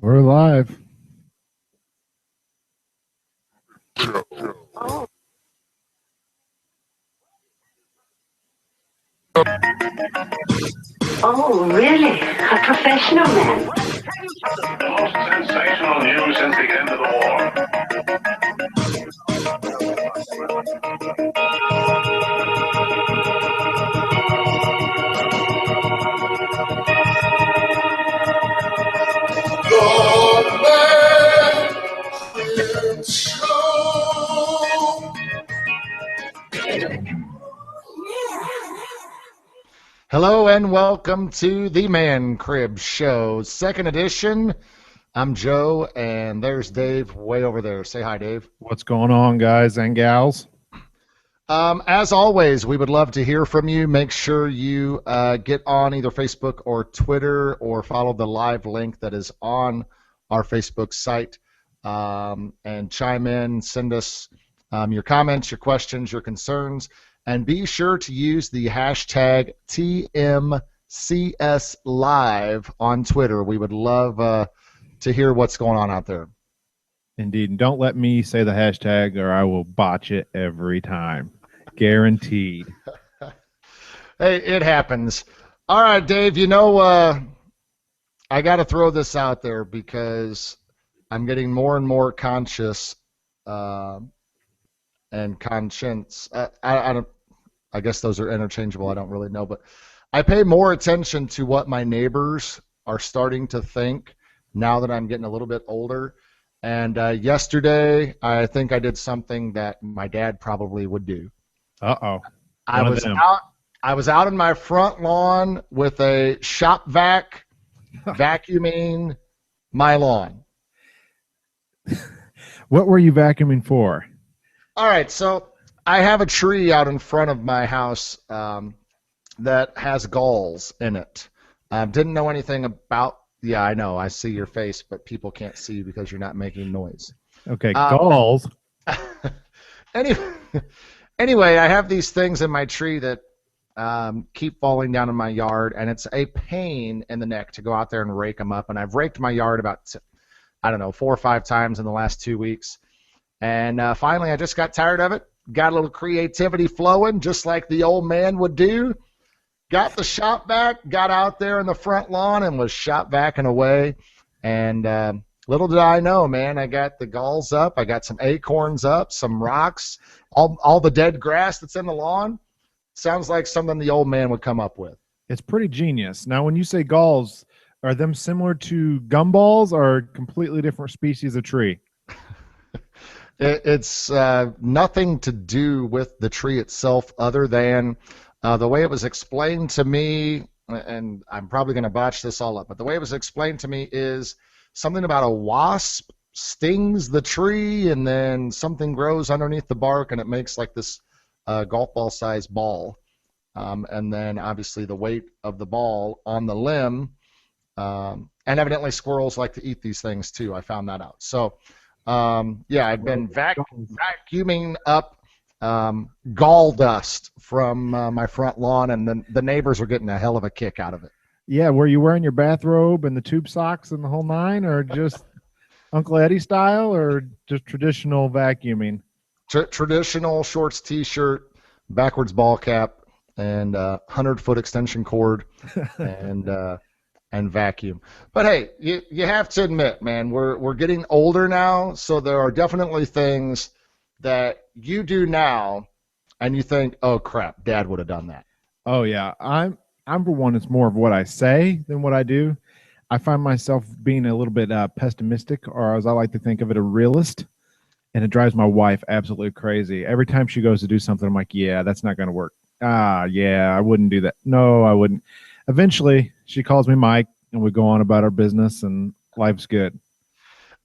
We're live. Oh, really? A professional man. The most sensational news since the end of the war. Hello and welcome to the Man Crib Show, second edition. I'm Joe, and there's Dave way over there. Say hi, Dave. What's going on, guys and gals? As always, we would love to hear from you. Make sure you get on either Facebook or Twitter or follow the live link that is on our Facebook site and chime in, send us your comments, your questions, your concerns, and be sure to use the hashtag TMCSLive on Twitter. We would love to hear what's going on out there. Indeed. And don't let me say the hashtag or I will botch it every time. Guaranteed. Hey, it happens. All right, Dave, I got to throw this out there because I'm getting more and more conscious and conscience. I guess those are interchangeable. I don't really know, but I pay more attention to what my neighbors are starting to think now that I'm getting a little bit older. And yesterday, I think I did something that my dad probably would do. Uh-oh. I was out in my front lawn with a shop vac vacuuming my lawn. What were you vacuuming for? All right, so I have a tree out in front of my house that has galls in it. Didn't know anything about. Yeah, I know. I see your face, but people can't see you because you're not making noise. Okay, galls. Anyway, I have these things in my tree that keep falling down in my yard, and it's a pain in the neck to go out there and rake them up. And I've raked my yard about, 4 or 5 times in the last 2 weeks. And finally, I just got tired of it. Got a little creativity flowing, just like the old man would do. Got the shop vac, got out there in the front lawn, and was shop vacking away. And little did I know, man, I got the galls up. I got some acorns up, some rocks, all the dead grass that's in the lawn. Sounds like something the old man would come up with. It's pretty genius. Now, when you say galls, are them similar to gumballs or completely different species of tree? It's nothing to do with the tree itself other than the way it was explained to me, and I'm probably going to botch this all up, but the way it was explained to me is something about a wasp stings the tree and then something grows underneath the bark and it makes like this golf ball sized ball. And then obviously the weight of the ball on the limb, and evidently squirrels like to eat these things too. I found that out. So yeah, I've been vacuuming up gall dust from my front lawn, and the neighbors were getting a hell of a kick out of it. Yeah, were you wearing your bathrobe and the tube socks and the whole nine, or just Uncle Eddie style, or just traditional vacuuming? Traditional shorts, t-shirt, backwards ball cap, and 100-foot extension cord, and vacuum. But hey, you have to admit, man, we're getting older now, so there are definitely things that you do now, and you think, oh crap, Dad would have done that. Oh yeah, I'm for one. It's more of what I say than what I do. I find myself being a little bit pessimistic, or as I like to think of it, a realist, and it drives my wife absolutely crazy. Every time she goes to do something, I'm like, yeah, that's not going to work. Yeah, I wouldn't do that. No, I wouldn't. Eventually, she calls me Mike, and we go on about our business, and life's good.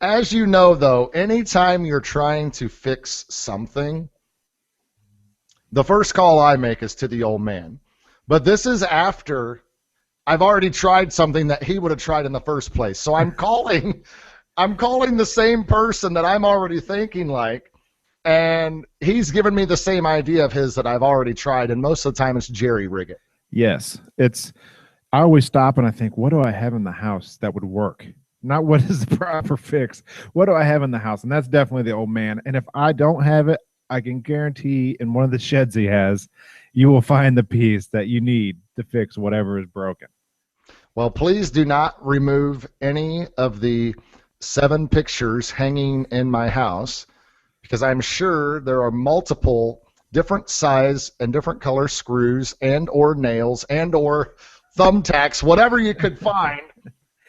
As you know, though, anytime you're trying to fix something, the first call I make is to the old man. But this is after I've already tried something that he would have tried in the first place. So I'm calling the same person that I'm already thinking like, and he's given me the same idea of his that I've already tried, and most of the time it's jerry rig it. Yes, I always stop and I think, what do I have in the house that would work? not what is the proper fix. What do I have in the house? And that's definitely the old man. And if I don't have it, I can guarantee in one of the sheds he has, you will find the piece that you need to fix whatever is broken. Well, please do not remove any of the 7 pictures hanging in my house, because I'm sure there are multiple different size and different color screws and or nails and or thumbtacks, whatever you could find,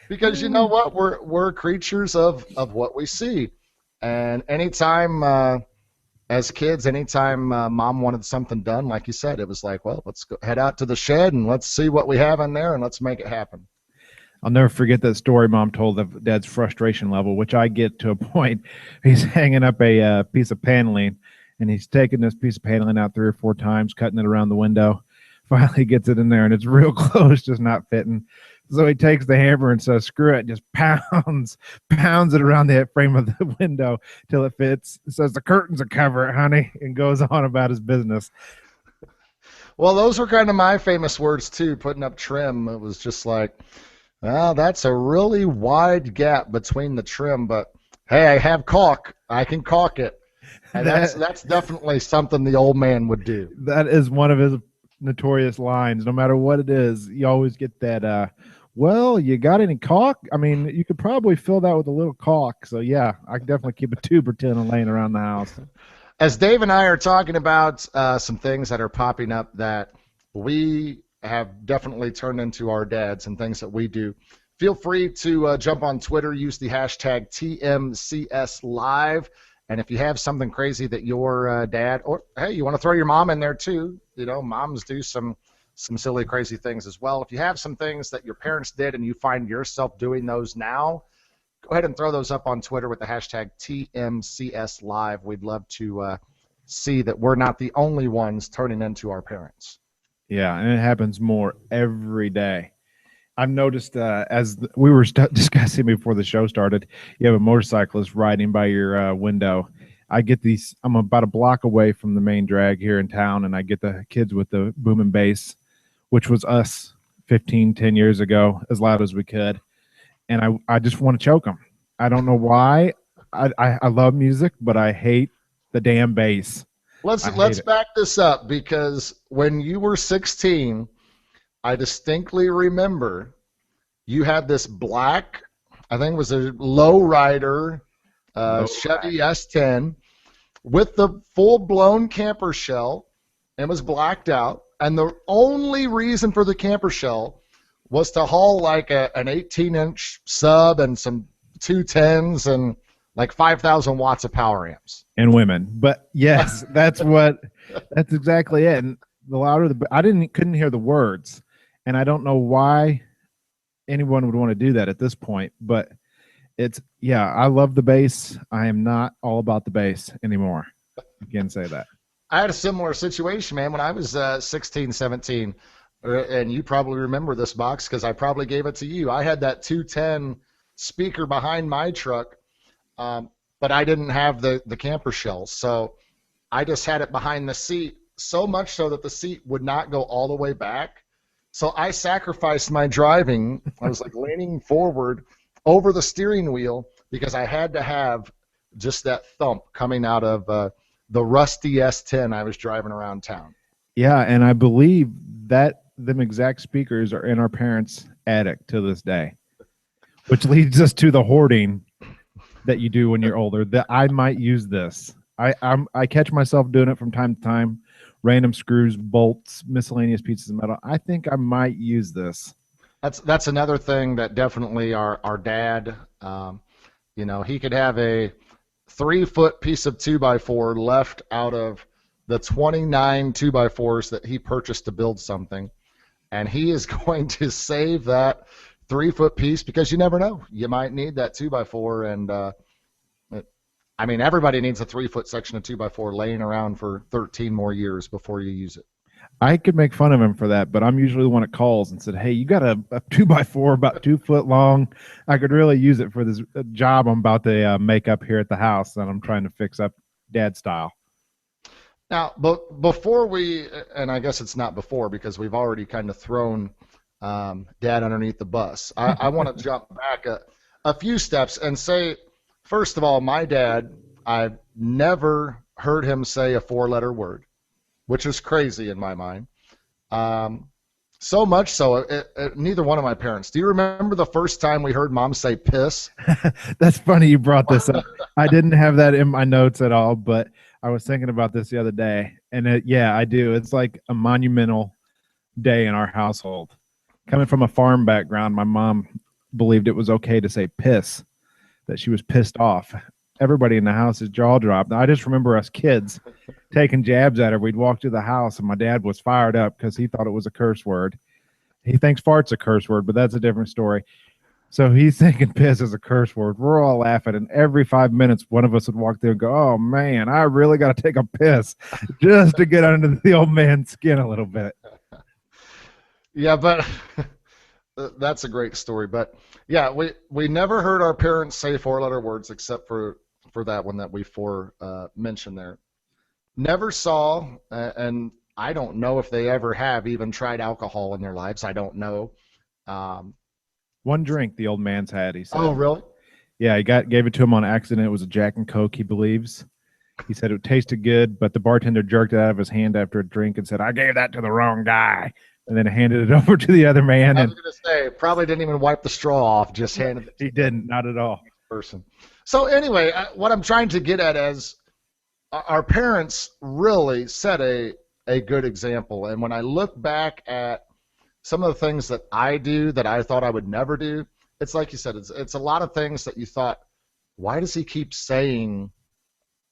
because you know what, we're creatures of what we see. And anytime as kids, anytime mom wanted something done, like you said, it was like, well, let's go head out to the shed and let's see what we have in there and let's make it happen. I'll never forget that story mom told of dad's frustration level, which I get to a point. He's hanging up a piece of paneling, and he's taking this piece of paneling out 3 or 4 times, cutting it around the window. Finally gets it in there, and it's real close, just not fitting. So he takes the hammer and says, screw it, just pounds it around the frame of the window till it fits. Says, the curtains will cover it, honey, and goes on about his business. Well, those were kind of my famous words, too, putting up trim. It was just like, well, that's a really wide gap between the trim, but hey, I have caulk. I can caulk it. And that's definitely something the old man would do. That is one of his notorious lines. No matter what it is, you always get that, well, you got any caulk? I mean, you could probably fill that with a little caulk. So, yeah, I can definitely keep a tube or 10 laying around the house. As Dave and I are talking about some things that are popping up that we have definitely turned into our dads and things that we do, feel free to jump on Twitter, use the hashtag TMCSLive. And if you have something crazy that your dad, or hey, you want to throw your mom in there too, you know, moms do some silly, crazy things as well. If you have some things that your parents did and you find yourself doing those now, go ahead and throw those up on Twitter with the hashtag TMCSLive. We'd love to see that we're not the only ones turning into our parents. Yeah, and it happens more every day. I've noticed as we were discussing before the show started, you have a motorcyclist riding by your window. I get these, I'm about a block away from the main drag here in town, and I get the kids with the boom and bass, which was us 10 years ago, as loud as we could. And I just want to choke them. I don't know why. I love music, but I hate the damn bass. Let's back this up, because when you were 16, I distinctly remember you had this black, I think it was a lowrider Chevy S10 with the full-blown camper shell, and was blacked out. And the only reason for the camper shell was to haul like an 18-inch sub and some 210s and like 5,000 watts of power amps. And women. But yes, that's exactly it. And the louder I couldn't hear the words. And I don't know why anyone would want to do that at this point, but I love the bass. I am not all about the bass anymore. I can say that. I had a similar situation, man, when I was 16, 17, and you probably remember this box because I probably gave it to you. I had that 210 speaker behind my truck, but I didn't have the camper shell, so I just had it behind the seat, so much so that the seat would not go all the way back. So I sacrificed my driving. I was like leaning forward over the steering wheel because I had to have just that thump coming out of the rusty S10 I was driving around town. Yeah, and I believe that them exact speakers are in our parents' attic to this day, which leads us to the hoarding that you do when you're older. That I might use this. I catch myself doing it from time to time. Random screws, bolts, miscellaneous pieces of metal. I think I might use this. That's another thing that definitely our dad, he could have a 3-foot piece of 2x4 left out of the 29 2x4s that he purchased to build something, and he is going to save that 3-foot piece because you never know. You might need that 2x4, and everybody needs a 3-foot section of 2x4 laying around for 13 more years before you use it. I could make fun of him for that, but I'm usually the one that calls and said, hey, you got a 2x4 about 2 foot long. I could really use it for this job I'm about to make up here at the house that I'm trying to fix up dad style. Now, but before we, and I guess it's not before because we've already kind of thrown dad underneath the bus, I want to jump back a few steps and say, first of all, my dad, I've never heard him say a four-letter word, which is crazy in my mind. So much so, neither one of my parents. Do you remember the first time we heard Mom say piss? That's funny you brought this up. I didn't have that in my notes at all, but I was thinking about this the other day. And yeah, I do. It's like a monumental day in our household. Coming from a farm background, my mom believed it was okay to say piss, that she was pissed off. Everybody in the house's jaw dropped. I just remember us kids taking jabs at her. We'd walk to the house, and my dad was fired up because he thought it was a curse word. He thinks fart's a curse word, but that's a different story. So he's thinking piss is a curse word. We're all laughing, and every 5 minutes, one of us would walk there and go, "Oh, man, I really got to take a piss," just to get under the old man's skin a little bit. Yeah, but that's a great story. But, yeah, we never heard our parents say four-letter words except for that one that we mentioned there. Never saw, and I don't know if they ever have even tried alcohol in their lives. I don't know. One drink the old man's had, he said. Oh, really? Yeah, he gave it to him on accident. It was a Jack and Coke, he believes. He said it tasted good, but the bartender jerked it out of his hand after a drink and said, "I gave that to the wrong guy," and then handed it over to the other man. I was going to say, probably didn't even wipe the straw off, just handed it to He didn't, not at all. the person. So anyway, what I'm trying to get at is our parents really set a good example. And when I look back at some of the things that I do that I thought I would never do, it's like you said, it's a lot of things that you thought, why does he keep saying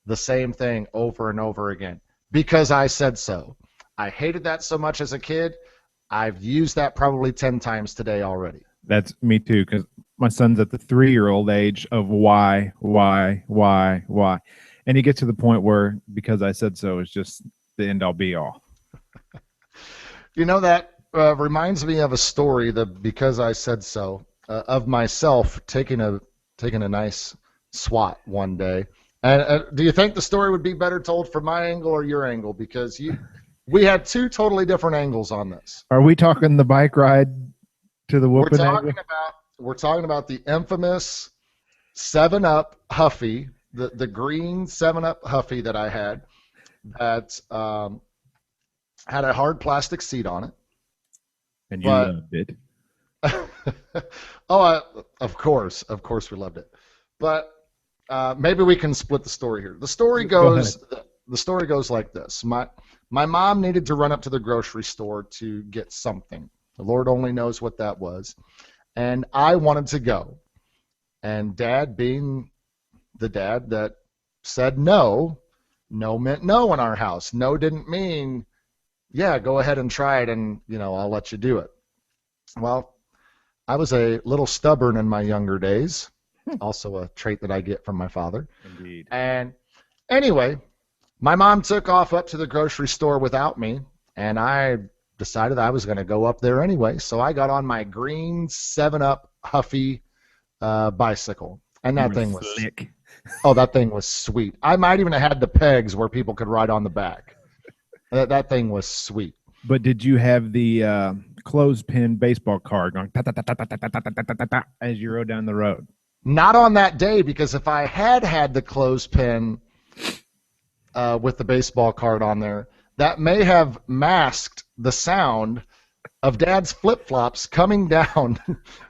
the same thing over and over again? Because I said so. I hated that so much as a kid. I've used that probably 10 times today already. That's me too, because my son's at the 3-year-old age of why, and he gets to the point where because I said so is just the end all be all. You know, that reminds me of a story, the because I said so, of myself taking a nice swat one day. And do you think the story would be better told from my angle or your angle? Because we had two totally different angles on this. Are we talking the bike ride to the whooping? We're talking about the infamous 7-Up Huffy, the green 7-Up Huffy that I had, that had a hard plastic seat on it. And you loved it. Of course we loved it. But maybe we can split the story here. The story goes like this. My mom needed to run up to the grocery store to get something. The Lord only knows what that was. And I wanted to go. And Dad, being the dad that said no meant no in our house. No didn't mean, yeah, go ahead and try it and, I'll let you do it. Well, I was a little stubborn in my younger days. Also a trait that I get from my father. Indeed. And anyway, my mom took off up to the grocery store without me, and I decided I was going to go up there anyway. So I got on my green 7-Up Huffy bicycle, and that thing was slick. Oh, that thing was sweet. I might even have had the pegs where people could ride on the back. That thing was sweet. But did you have the clothespin baseball card going ta-ta-ta-ta-ta-ta-ta-ta-ta as you rode down the road? Not on that day, because if I had the clothespin with the baseball card on there, that may have masked the sound of Dad's flip-flops coming down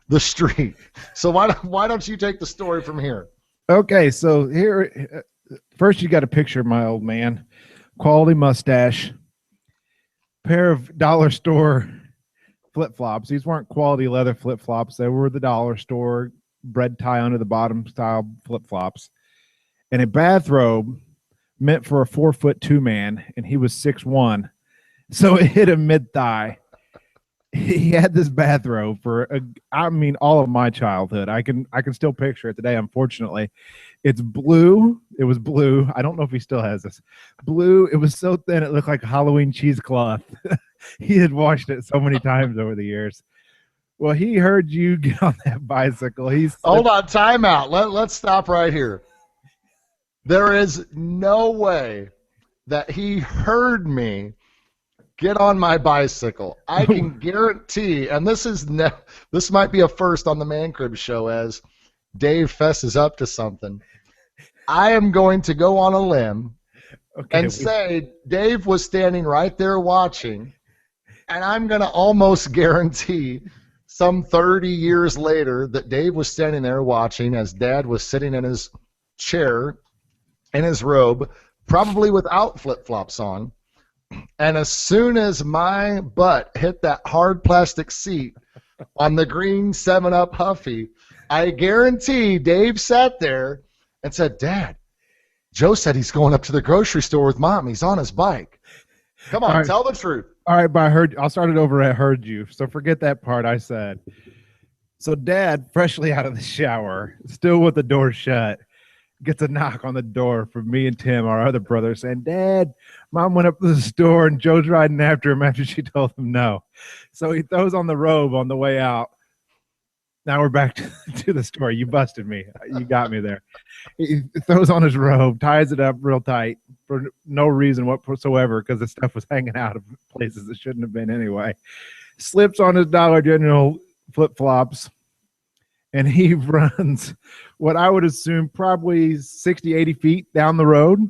the street. So why don't you take the story from here? Okay, so here, first you got to picture my old man, quality mustache, pair of dollar store flip-flops. These weren't quality leather flip-flops. They were the dollar store bread tie under the bottom style flip-flops, and a bathrobe meant for a 4'2" man, and he was 6'1", so it hit him mid-thigh. He had this bathrobe for all of my childhood. I can still picture it today. Unfortunately, it's blue. It was blue. I don't know if he still has this blue. It was so thin it looked like a Halloween cheesecloth. He had washed it so many times over the years. Well, he heard you get on that bicycle. Hold on, time out. Let's stop right here. There is no way that he heard me get on my bicycle. I can guarantee, and this might be a first on the Man Crib show, as Dave fesses up to something, I am going to go on a limb Okay. and say Dave was standing right there watching, and I'm going to almost guarantee some 30 years later that Dave was standing there watching as Dad was sitting in his chair in his robe, probably without flip-flops on, and as soon as my butt hit that hard plastic seat on the green 7-Up Huffy, I guarantee Dave sat there and said, Dad, Joe said he's going up to the grocery store with Mom. He's on his bike. Come on, All right. tell the truth. All right, but I'll start it over. I heard you. So forget that part I said. So Dad, freshly out of the shower, still with the door shut, gets a knock on the door from me and Tim, our other brother, saying, Dad, Mom went up to the store and Joe's riding after him after she told him no. So he throws on the robe on the way out. Now we're back to the story. You busted me. You got me there. He throws on his robe, ties it up real tight for no reason whatsoever because the stuff was hanging out of places it shouldn't have been anyway. Slips on his Dollar General flip-flops, and he runs what I would assume probably 60, 80 feet down the road.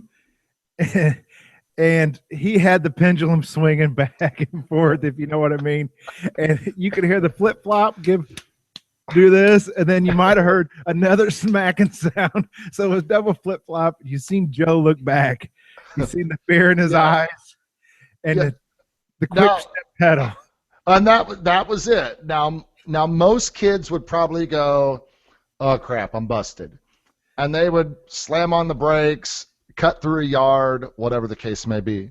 And he had the pendulum swinging back and forth, if you know what I mean. And you could hear the flip-flop do this, and then you might have heard another smacking sound. So it was double flip-flop. You seen Joe look back. You seen the fear in his eyes and the quick step pedal. And that was it. Now most kids would probably go, oh, crap, I'm busted. And they would slam on the brakes, cut through a yard, whatever the case may be.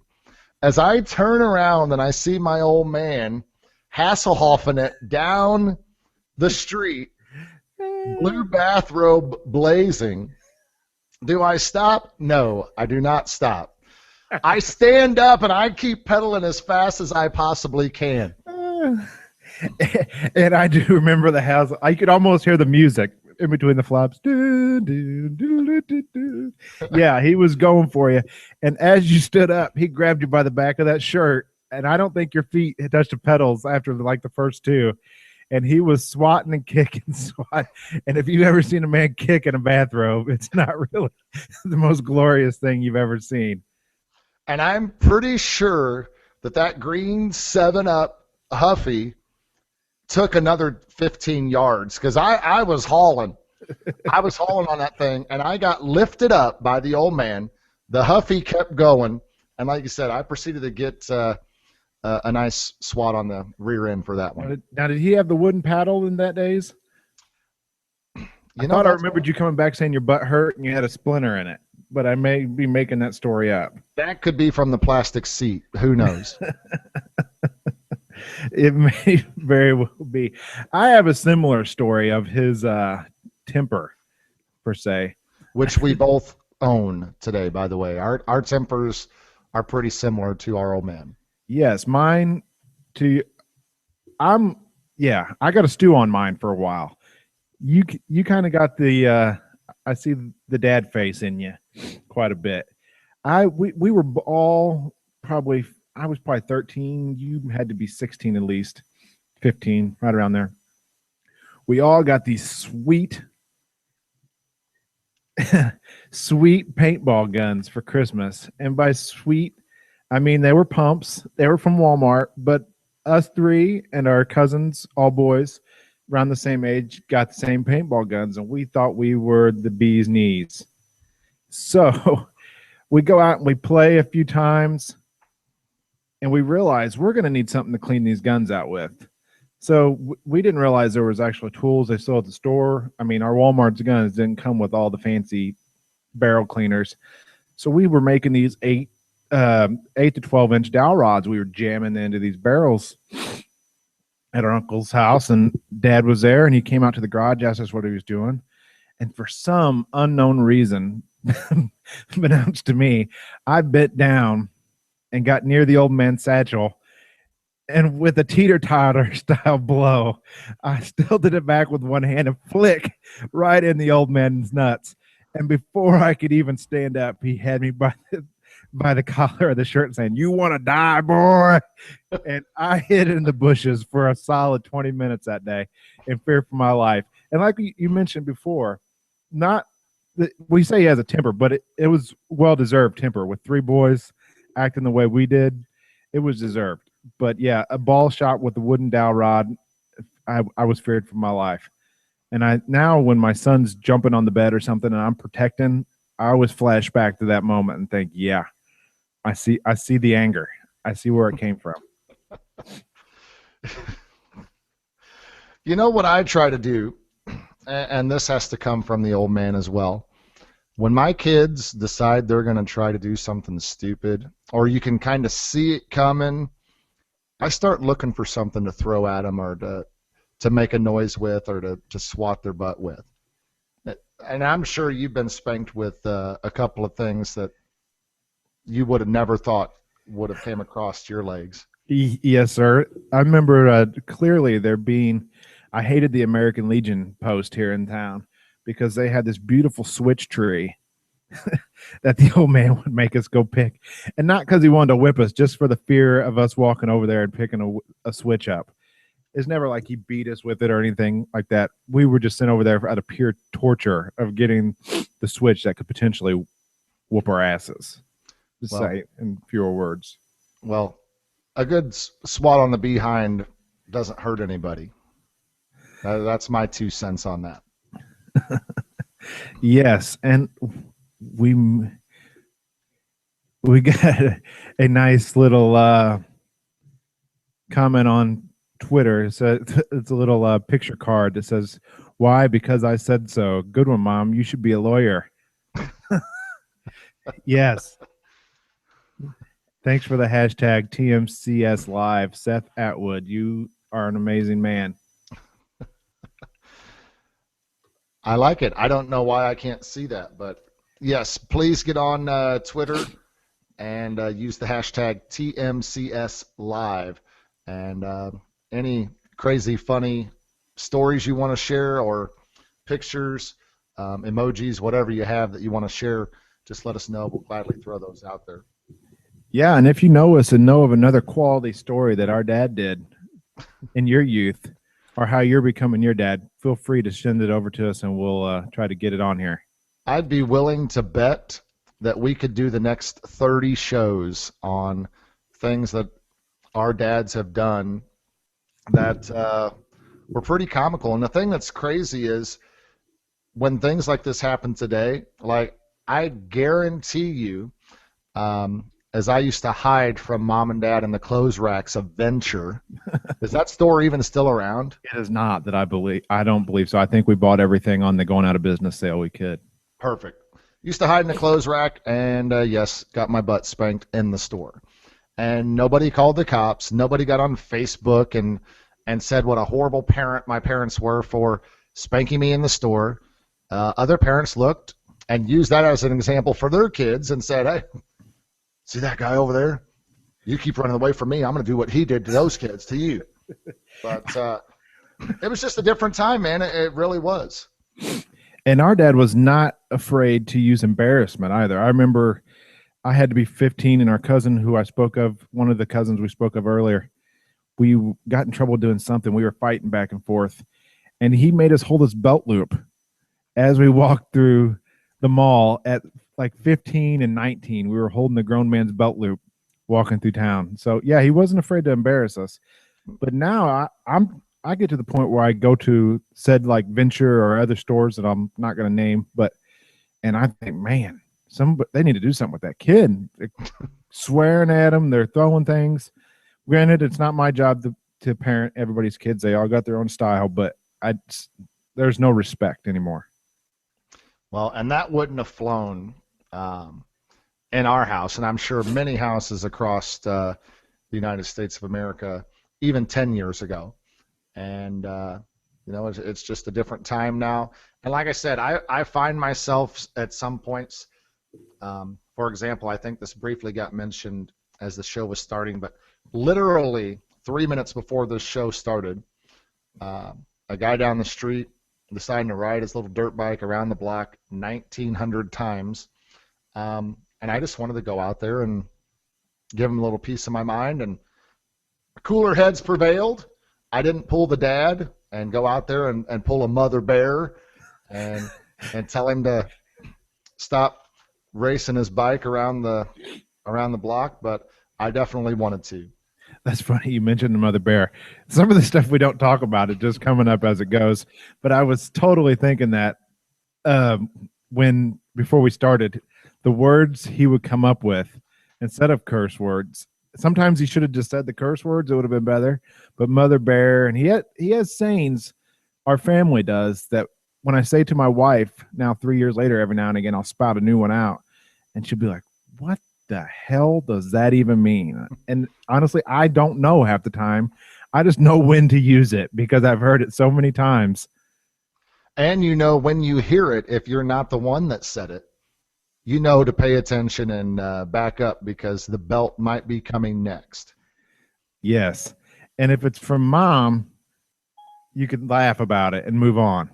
As I turn around and I see my old man Hasselhoffing it down the street, blue bathrobe blazing, do I stop? No, I do not stop. I stand up and I keep pedaling as fast as I possibly can. And I do remember the house. I could almost hear the music in between the flops. Yeah, he was going for you. And as you stood up, he grabbed you by the back of that shirt. And I don't think your feet had touched the pedals after like the first two. And he was swatting and kicking, And if you've ever seen a man kick in a bathrobe, it's not really the most glorious thing you've ever seen. And I'm pretty sure that green 7-Up Huffy took another 15 yards because I was hauling. I was hauling on that thing, and I got lifted up by the old man. The Huffy kept going, and like you said, I proceeded to get a nice swat on the rear end for that one. Now, did he have the wooden paddle in that days? I thought I remembered you coming back saying your butt hurt and you had a splinter in it, but I may be making that story up. That could be from the plastic seat. Who knows? It may very well be. I have a similar story of his temper, per se. Which we both own today, by the way. Our tempers are pretty similar to our old man. Yes, mine to I got a stew on mine for a while. You kind of got the I see the dad face in you quite a bit. We were all probably, I was probably 13, you had to be 16 at least, 15, right around there. We all got these sweet paintball guns for Christmas. And by sweet, I mean they were pumps. They were from Walmart, but us three and our cousins, all boys, around the same age, got the same paintball guns, and we thought we were the bee's knees. So we go out and we play a few times, and we realize we're going to need something to clean these guns out with. So we didn't realize there was actual tools they sold at the store. I mean, our Walmart's guns didn't come with all the fancy barrel cleaners. So we were making these 8 to 12-inch dowel rods. We were jamming into these barrels at our uncle's house, and Dad was there, and he came out to the garage, asked us what he was doing. And for some unknown reason, unbeknownst to me, I bit down and got near the old man's satchel, and with a teeter-totter style blow, I still did it back with one hand and flick right in the old man's nuts. And before I could even stand up, he had me by the collar of the shirt saying, "You want to die, boy?" And I hid in the bushes for a solid 20 minutes that day in fear for my life. And like you mentioned before, not that we say he has a temper, but it was well deserved temper with three boys acting the way we did. It was deserved. But yeah, a ball shot with a wooden dowel rod, I was feared for my life. And I now when my son's jumping on the bed or something and I'm protecting, I always flash back to that moment and think, yeah, I see the anger. I see where it came from. You know what I try to do, and this has to come from the old man as well. When my kids decide they're going to try to do something stupid, or you can kind of see it coming, I start looking for something to throw at them or to make a noise with or to swat their butt with. And I'm sure you've been spanked with a couple of things that you would have never thought would have came across your legs. Yes, sir. I remember clearly there being, I hated the American Legion post here in town because they had this beautiful switch tree that the old man would make us go pick. And not because he wanted to whip us, just for the fear of us walking over there and picking a switch up. It's never like he beat us with it or anything like that. We were just sent over there out of pure torture of getting the switch that could potentially whoop our asses. Just say in fewer words. Well, a good swat on the behind doesn't hurt anybody. That's my 2 cents on that. Yes, and we got a nice little comment on Twitter. It's a little picture card that says, "Why? Because I said so." Good one, Mom. You should be a lawyer. Yes. Thanks for the hashtag TMCS Live. Seth Atwood, you are an amazing man. I like it. I don't know why I can't see that, but yes, please get on Twitter and use the hashtag TMCS Live. And any crazy, funny stories you want to share or pictures, emojis, whatever you have that you want to share, just let us know. We'll gladly throw those out there. Yeah, and if you know us and know of another quality story that our dad did in your youth or how you're becoming your dad, feel free to send it over to us and we'll try to get it on here. I'd be willing to bet that we could do the next 30 shows on things that our dads have done that were pretty comical. And the thing that's crazy is when things like this happen today, like I guarantee you, as I used to hide from Mom and Dad in the clothes racks of Venture. Is that store even still around? It is not that I believe. I don't believe so. I think we bought everything on the going out of business sale we could. Perfect. Used to hide in the clothes rack and, yes, got my butt spanked in the store. And nobody called the cops. Nobody got on Facebook and said what a horrible parent my parents were for spanking me in the store. Other parents looked and used that as an example for their kids and said, hey, see that guy over there? You keep running away from me, I'm going to do what he did to those kids, to you. But it was just a different time, man. It really was. And our dad was not afraid to use embarrassment either. I remember I had to be 15, and our cousin who I spoke of, one of the cousins we spoke of earlier, we got in trouble doing something. We were fighting back and forth, and he made us hold his belt loop as we walked through the mall at like 15 and 19. We were holding the grown man's belt loop walking through town. So yeah, he wasn't afraid to embarrass us. But now I get to the point where I go to said like Venture or other stores that I'm not going to name, and I think, man, they need to do something with that kid. They're swearing at him, they're throwing things. Granted, it's not my job to parent everybody's kids. They all got their own style, but there's no respect anymore. Well, and that wouldn't have flown in our house, and I'm sure many houses across the United States of America, even 10 years ago. And, it's just a different time now. And like I said, I find myself at some points, for example, I think this briefly got mentioned as the show was starting, but literally 3 minutes before this show started, a guy down the street deciding to ride his little dirt bike around the block 1,900 times. And I just wanted to go out there and give him a little piece of my mind. And cooler heads prevailed. I didn't pull the dad and go out there and pull a mother bear and tell him to stop racing his bike around the block, but I definitely wanted to. That's funny. You mentioned the mother bear. Some of the stuff we don't talk about, it just coming up as it goes. But I was totally thinking that before we started, the words he would come up with instead of curse words. Sometimes he should have just said the curse words. It would have been better. But mother bear, and he has sayings. Our family does that. When I say to my wife now 3 years later, every now and again, I'll spout a new one out, and she'll be like, "What the hell does that even mean?" And honestly, I don't know half the time. I just know when to use it because I've heard it so many times. And you know when you hear it, if you're not the one that said it, you know to pay attention and back up because the belt might be coming next. Yes. And if it's from mom, you can laugh about it and move on.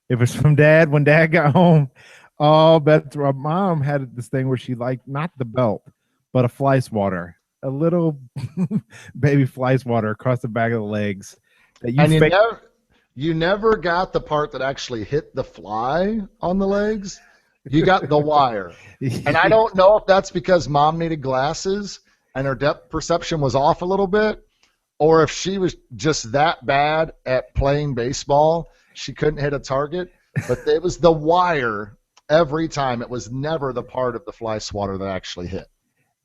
If it's from dad, when dad got home, oh, bets were. Mom had this thing where she liked not the belt, but a fly swatter, a little baby fly swatter across the back of the legs. That And you never got the part that actually hit the fly on the legs. You got the wire. And I don't know if that's because mom needed glasses and her depth perception was off a little bit, or if she was just that bad at playing baseball, she couldn't hit a target. But it was the wire every time. It was never the part of the fly swatter that actually hit.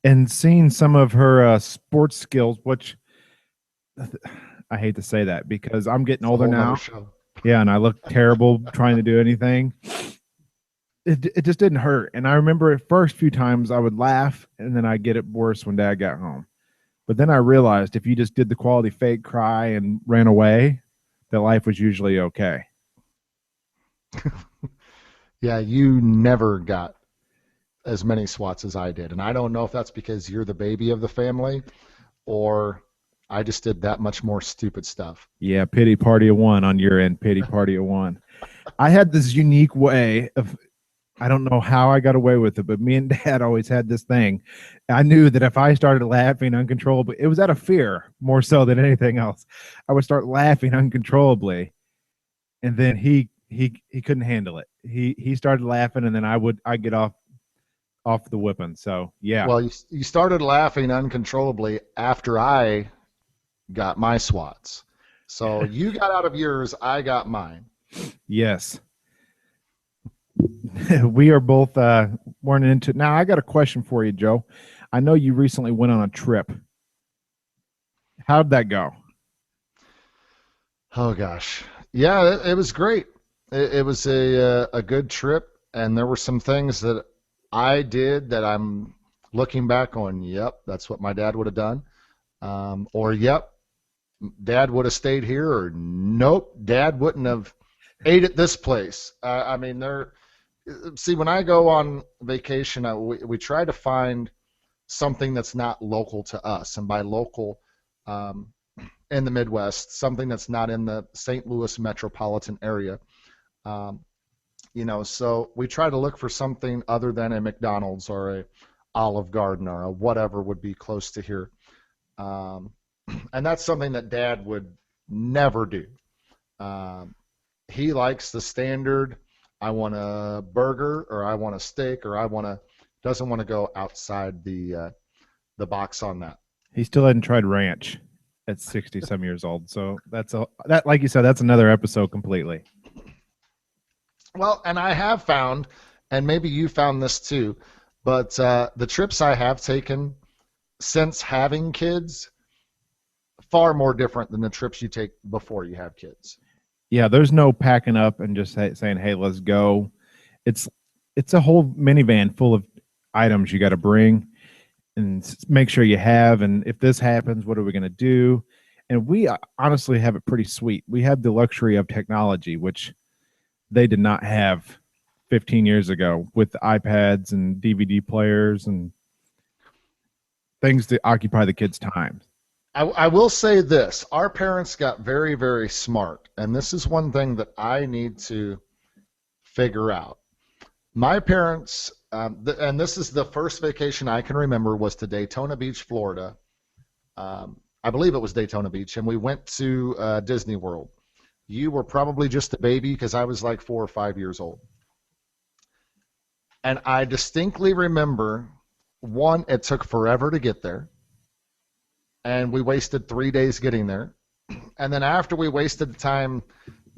And seeing some of her sports skills, which I hate to say that because I'm getting older now. Yeah, and I look terrible trying to do anything. It just didn't hurt. And I remember at first few times I would laugh, and then I'd get it worse when dad got home. But then I realized if you just did the quality fake cry and ran away, that life was usually okay. Yeah, you never got as many swats as I did. And I don't know if that's because you're the baby of the family or I just did that much more stupid stuff. Yeah, pity party of one on your end, pity party of one. I had this unique way of, I don't know how I got away with it, but me and dad always had this thing. I knew that if I started laughing uncontrollably, it was out of fear more so than anything else. I would start laughing uncontrollably, and then he couldn't handle it. He started laughing, and then I'd get off the whipping. So yeah. Well, you started laughing uncontrollably after I got my swats. So you got out of yours, I got mine. Yes. We are both weren't into. Now I got a question for you, Joe. I know you recently went on a trip. How'd that go? Oh gosh, yeah, it was great. It was a good trip, and there were some things that I did that I'm looking back on. Yep, that's what my dad would have done. Or yep, dad would have stayed here. Or nope, dad wouldn't have ate at this place. I mean, see, when I go on vacation, we try to find something that's not local to us, and by local, in the Midwest, something that's not in the St. Louis metropolitan area. So we try to look for something other than a McDonald's or a Olive Garden or a whatever would be close to here. And that's something that Dad would never do. He likes the standard, I want a burger or I want a steak or doesn't want to go outside the box on that. He still hadn't tried ranch at 60 some years old. So that, like you said, that's another episode completely. Well, and I have found, and maybe you found this too, but the trips I have taken since having kids, far more different than the trips you take before you have kids. Yeah, there's no packing up and just saying, "Hey, let's go." It's a whole minivan full of items you got to bring and make sure you have. And if this happens, what are we going to do? And we honestly have it pretty sweet. We have the luxury of technology, which they did not have 15 years ago with iPads and DVD players and things to occupy the kids' time. I will say this. Our parents got very, very smart, and this is one thing that I need to figure out. My parents, and this is the first vacation I can remember, was to Daytona Beach, Florida. I I believe it was Daytona Beach, and we went to Disney World. You were probably just a baby because I was like 4 or 5 years old. And I distinctly remember, one, it took forever to get there, and we wasted 3 days getting there. And then after we wasted the time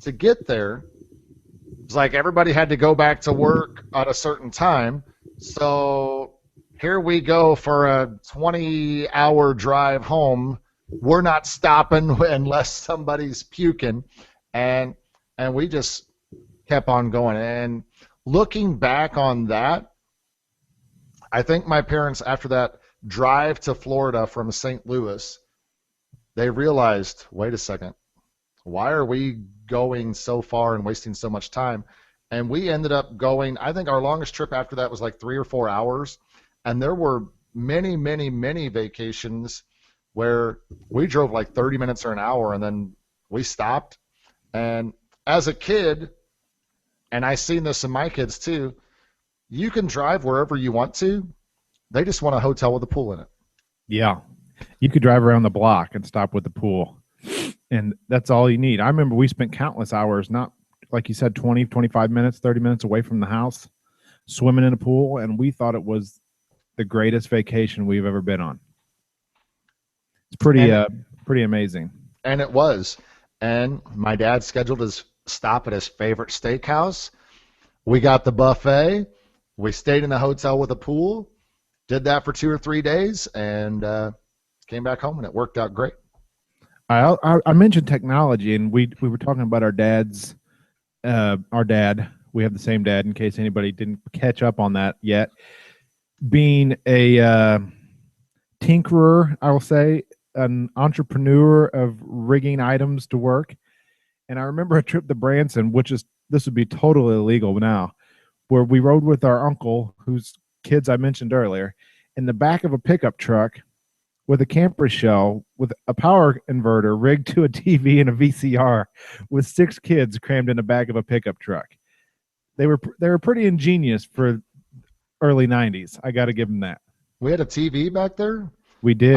to get there, it was like everybody had to go back to work at a certain time. So here we go for a 20-hour drive home. We're not stopping unless somebody's puking. And we just kept on going. And looking back on that, I think my parents, after that drive to Florida from St. Louis, they realized, wait a second, why are we going so far and wasting so much time? And we ended up going, I think our longest trip after that was like 3 or 4 hours. And there were many, many, many vacations where we drove like 30 minutes or an hour and then we stopped. And as a kid, and I've seen this in my kids too, you can drive wherever you want to. They just want a hotel with a pool in it. Yeah. You could drive around the block and stop with the pool. And that's all you need. I remember we spent countless hours, not like you said, 20, 25 minutes, 30 minutes away from the house, swimming in a pool, and we thought it was the greatest vacation we've ever been on. It's pretty amazing. And it was. And my dad scheduled his stop at his favorite steakhouse. We got the buffet. We stayed in the hotel with a pool, did that for 2 or 3 days, and came back home, and it worked out great. I mentioned technology, and we were talking about our dads. Our dad, we have the same dad, in case anybody didn't catch up on that yet, being a tinkerer, I will say, an entrepreneur of rigging items to work. And I remember a trip to Branson, this would be totally illegal now, where we rode with our uncle, whose kids I mentioned earlier, in the back of a pickup truck with a camper shell with a power inverter rigged to a TV and a VCR with 6 kids crammed in the back of a pickup truck. They were pretty ingenious for early 90s. I got to give them that. We had a TV back there? We did.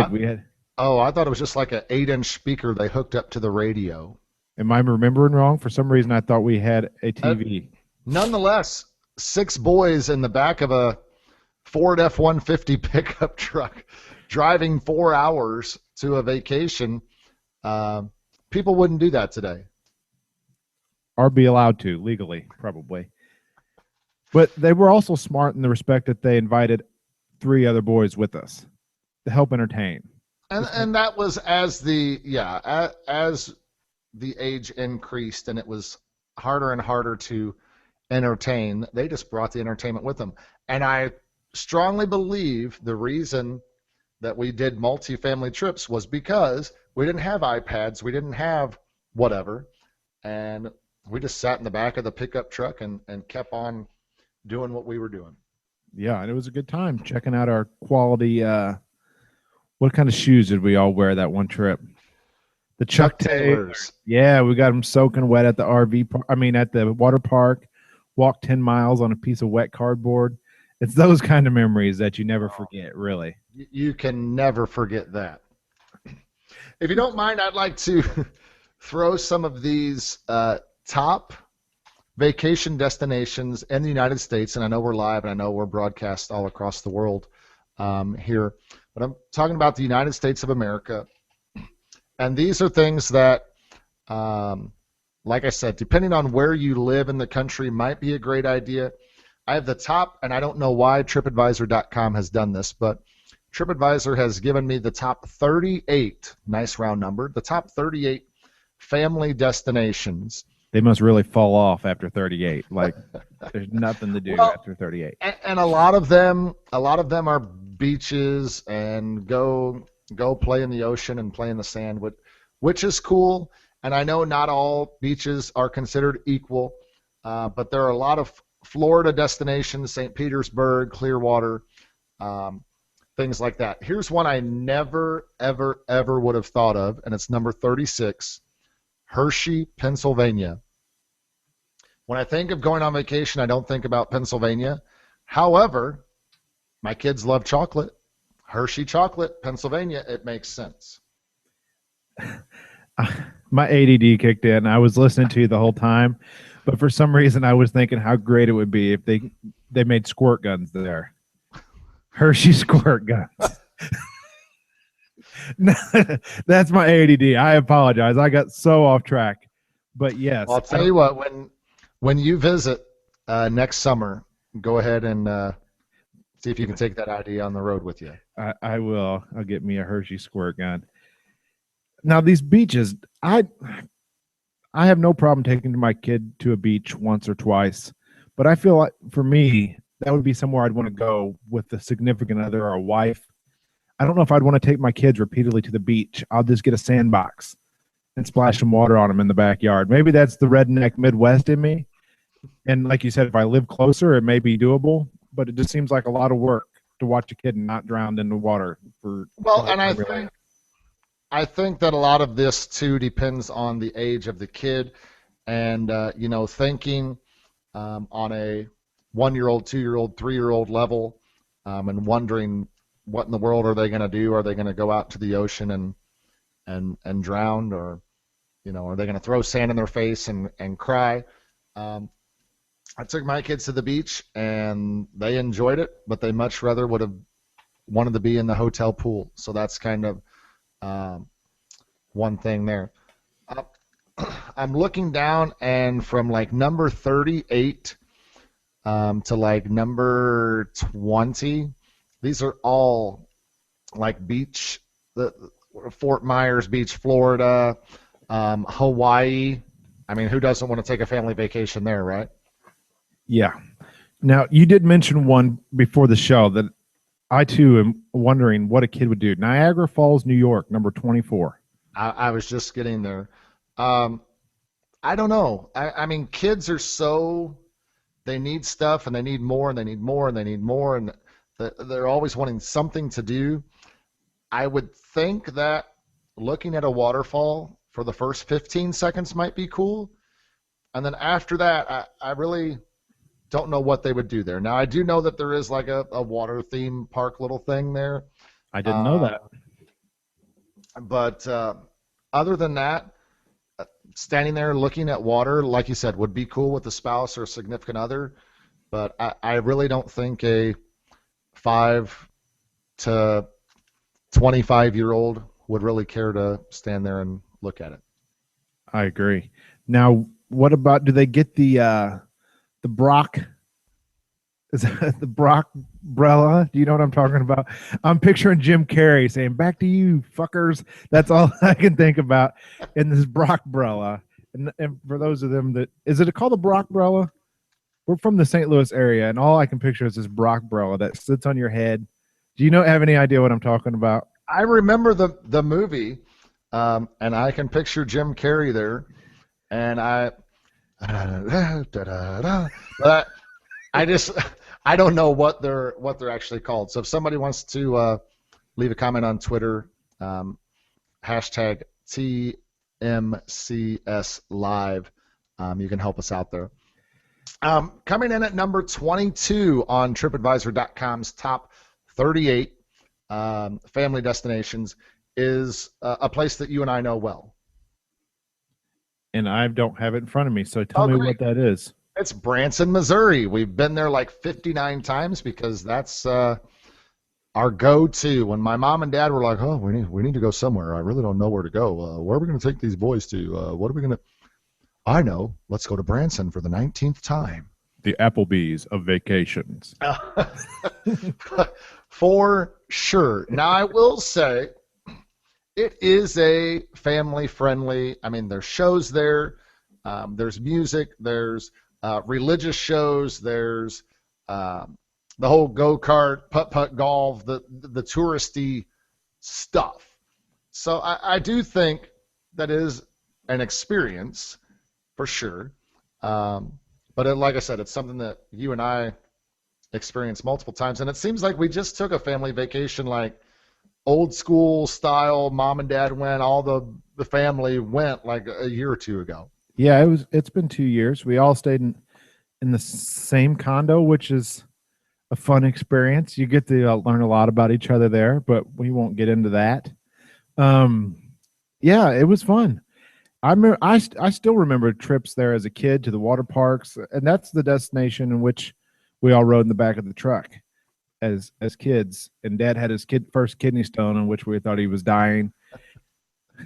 I thought it was just like an 8-inch speaker they hooked up to the radio. Am I remembering wrong? For some reason, I thought we had a TV. Nonetheless, 6 boys in the back of a Ford F-150 pickup truck driving 4 hours to a vacation. People wouldn't do that today. Or be allowed to, legally, probably. But they were also smart in the respect that they invited 3 other boys with us to help entertain. And that was as the age increased and it was harder and harder to entertain, they just brought the entertainment with them. And I strongly believe the reason that we did multi-family trips was because we didn't have iPads, we didn't have whatever, and we just sat in the back of the pickup truck and kept on doing what we were doing. Yeah, and it was a good time checking out our quality. What kind of shoes did we all wear that one trip? The Chuck Taylors. Yeah, we got them soaking wet at the at the water park. Walked 10 miles on a piece of wet cardboard. It's those kind of memories that you never forget, really. You can never forget that. If you don't mind, I'd like to throw some of these top vacation destinations in the United States, and I know we're live and I know we're broadcast all across the world here, but I'm talking about the United States of America. And these are things that, like I said, depending on where you live in the country, might be a great idea. I have the top, and I don't know why TripAdvisor.com has done this, but TripAdvisor has given me the top 38, nice round number, the top 38 family destinations. They must really fall off after 38. Like, there's nothing to do after 38. And a lot of them are beaches and go play in the ocean and play in the sand, which is cool. And I know not all beaches are considered equal, but there are a lot of Florida destinations, St. Petersburg, Clearwater, things like that. Here's one I never, ever, ever would have thought of, and it's number 36, Hershey, Pennsylvania. When I think of going on vacation, I don't think about Pennsylvania. However, my kids love chocolate. Hershey chocolate, Pennsylvania, it makes sense. My ADD kicked in. I was listening to you the whole time, but for some reason I was thinking how great it would be if they made squirt guns there. Hershey squirt guns. No, that's my ADD. I apologize. I got so off track. But yes, Well, I'll tell you what, when you visit next summer, go ahead and see if you can take that idea on the road with you. I will. I'll get me a Hershey squirt gun. Now these beaches, I have no problem taking my kid to a beach once or twice, but I feel like for me that would be somewhere I'd want to go with a significant other or a wife. I don't know if I'd want to take my kids repeatedly to the beach. I'll just get a sandbox and splash some water on them in the backyard. Maybe that's the redneck Midwest in me. And like you said, if I live closer, it may be doable, but it just seems like a lot of work to watch a kid not drowned in the water for. Well, and I think that a lot of this too depends on the age of the kid, and thinking on a 1-year-old, 2-year-old, 3-year-old level, and wondering what in the world are they going to do? Are they going to go out to the ocean and drown, or are they going to throw sand in their face and cry? I took my kids to the beach and they enjoyed it, but they much rather would have wanted to be in the hotel pool. So that's kind of one thing there. I'm looking down, and from like number 38 to like number 20, these are all like beach, Fort Myers Beach, Florida, Hawaii. I mean, who doesn't want to take a family vacation there, right? Yeah. Now, you did mention one before the show that I too am wondering what a kid would do. Niagara Falls, New York, number 24. I was just getting there. I don't know. I mean, kids are they need stuff, and they need more, and they need more, and they need more, and they're always wanting something to do. I would think that looking at a waterfall for the first 15 seconds might be cool. And then after that, I really don't know what they would do there. Now, I do know that there is like a water theme park little thing there. I didn't know that. But other than that, standing there looking at water, like you said, would be cool with a spouse or a significant other. But I really don't think a 5 to 25-year-old would really care to stand there and look at it. I agree. Now, what about, do they get the Brock? Is that the Brock umbrella? Do you know what I'm talking about? I'm picturing Jim Carrey saying, "Back to you, fuckers." That's all I can think about in this Brock umbrella. And for those of them that, is it called the Brock umbrella? We're from the St. Louis area, and all I can picture is this Brock umbrella that sits on your head. Do you have any idea what I'm talking about? I remember the movie, and I can picture Jim Carrey there, and but I don't know what they're actually called. So if somebody wants to leave a comment on Twitter, hashtag TMCS Live, you can help us out there. Coming in at number 22 on TripAdvisor.com's top 38 family destinations is a place that you and I know well. And I don't have it in front of me, so tell me what that is. It's Branson, Missouri. We've been there like 59 times because that's our go-to. When my mom and dad were like, "Oh, we need to go somewhere. I really don't know where to go. Where are we going to take these boys to? What are we going to?" I know. Let's go to Branson for the 19th time. The Applebee's of vacations. For sure. Now, I will say it is a family-friendly. I mean, there's shows there. There's music. There's religious shows. There's the whole go-kart, putt-putt golf, the touristy stuff. So I do think that is an experience for sure. But like I said, it's something that you and I experienced multiple times. And it seems like we just took a family vacation, like old school style. Mom and dad went, all the family went like a year or two ago. Yeah, it's been 2 years. We all stayed in the same condo, which is a fun experience. You get to learn a lot about each other there, but we won't get into that. Yeah, it was fun. I still remember trips there as a kid to the water parks, and that's the destination in which we all rode in the back of the truck as kids. And Dad had his first kidney stone, in which we thought he was dying.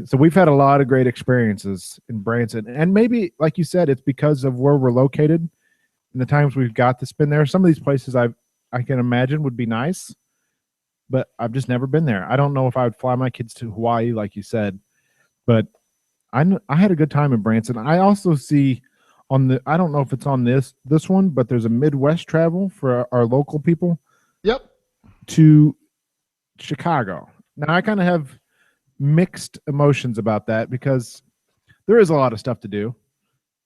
So we've had a lot of great experiences in Branson, and maybe, like you said, it's because of where we're located and the times we've got to spend there. Some of these places I can imagine would be nice, but I've just never been there. I don't know if I would fly my kids to Hawaii, like you said, but I had a good time in Branson. I also see I don't know if it's on this one, but there's a Midwest travel for our local people Yep. to Chicago. Now I kind of have mixed emotions about that because there is a lot of stuff to do,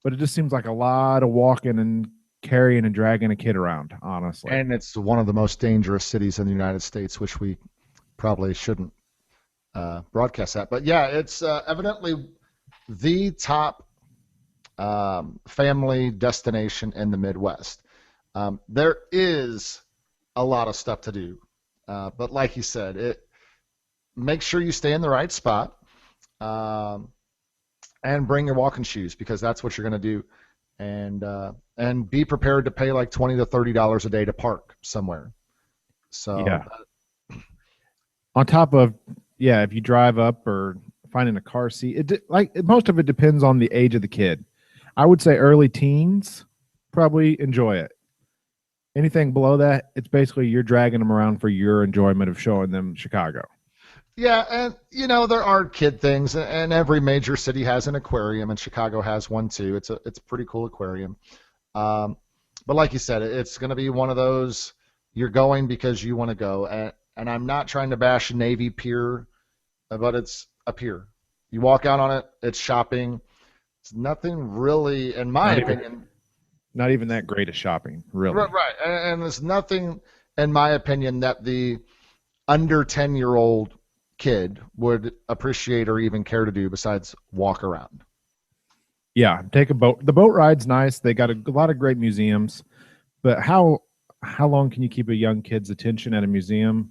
but it just seems like a lot of walking and carrying and dragging a kid around, honestly. And it's one of the most dangerous cities in the United States, which we probably shouldn't broadcast that. But yeah, it's evidently the top family destination in the Midwest. There is a lot of stuff to do, but like you said, make sure you stay in the right spot, and bring your walking shoes, because that's what you're going to do, and be prepared to pay like $20 to $30 a day to park somewhere. So yeah. On top of, yeah, if you drive up or finding a car seat, most of it depends on the age of the kid. I would say early teens probably enjoy it. Anything below that, it's basically you're dragging them around for your enjoyment of showing them Chicago. Yeah, and there are kid things, and every major city has an aquarium, and Chicago has one too. It's a pretty cool aquarium. But like you said, it's going to be one of those, you're going because you want to go, and I'm not trying to bash Navy Pier, but it's a pier. You walk out on it, it's shopping. It's nothing really, in my opinion. Not even that great of shopping, really. Right, and there's nothing, in my opinion, that the under 10-year-old kid would appreciate or even care to do besides walk around. Yeah, take a boat. The boat ride's nice. They got a lot of great museums, but how long can you keep a young kid's attention at a museum?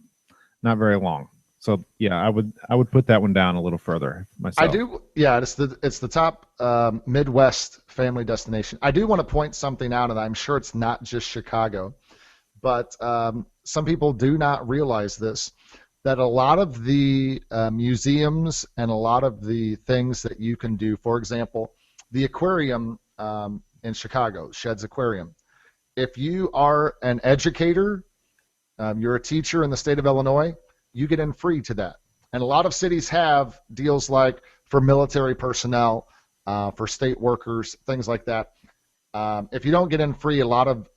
Not very long. So yeah, I would put that one down a little further myself. I do. Yeah, it's the top Midwest family destination. I do want to point something out, and I'm sure it's not just Chicago, but some people do not realize this, that a lot of the museums and a lot of the things that you can do, for example, the aquarium in Chicago, Shed's Aquarium. If you are an educator, you're a teacher in the state of Illinois, you get in free to that. And a lot of cities have deals like for military personnel, for state workers, things like that. If you don't get in free, a lot of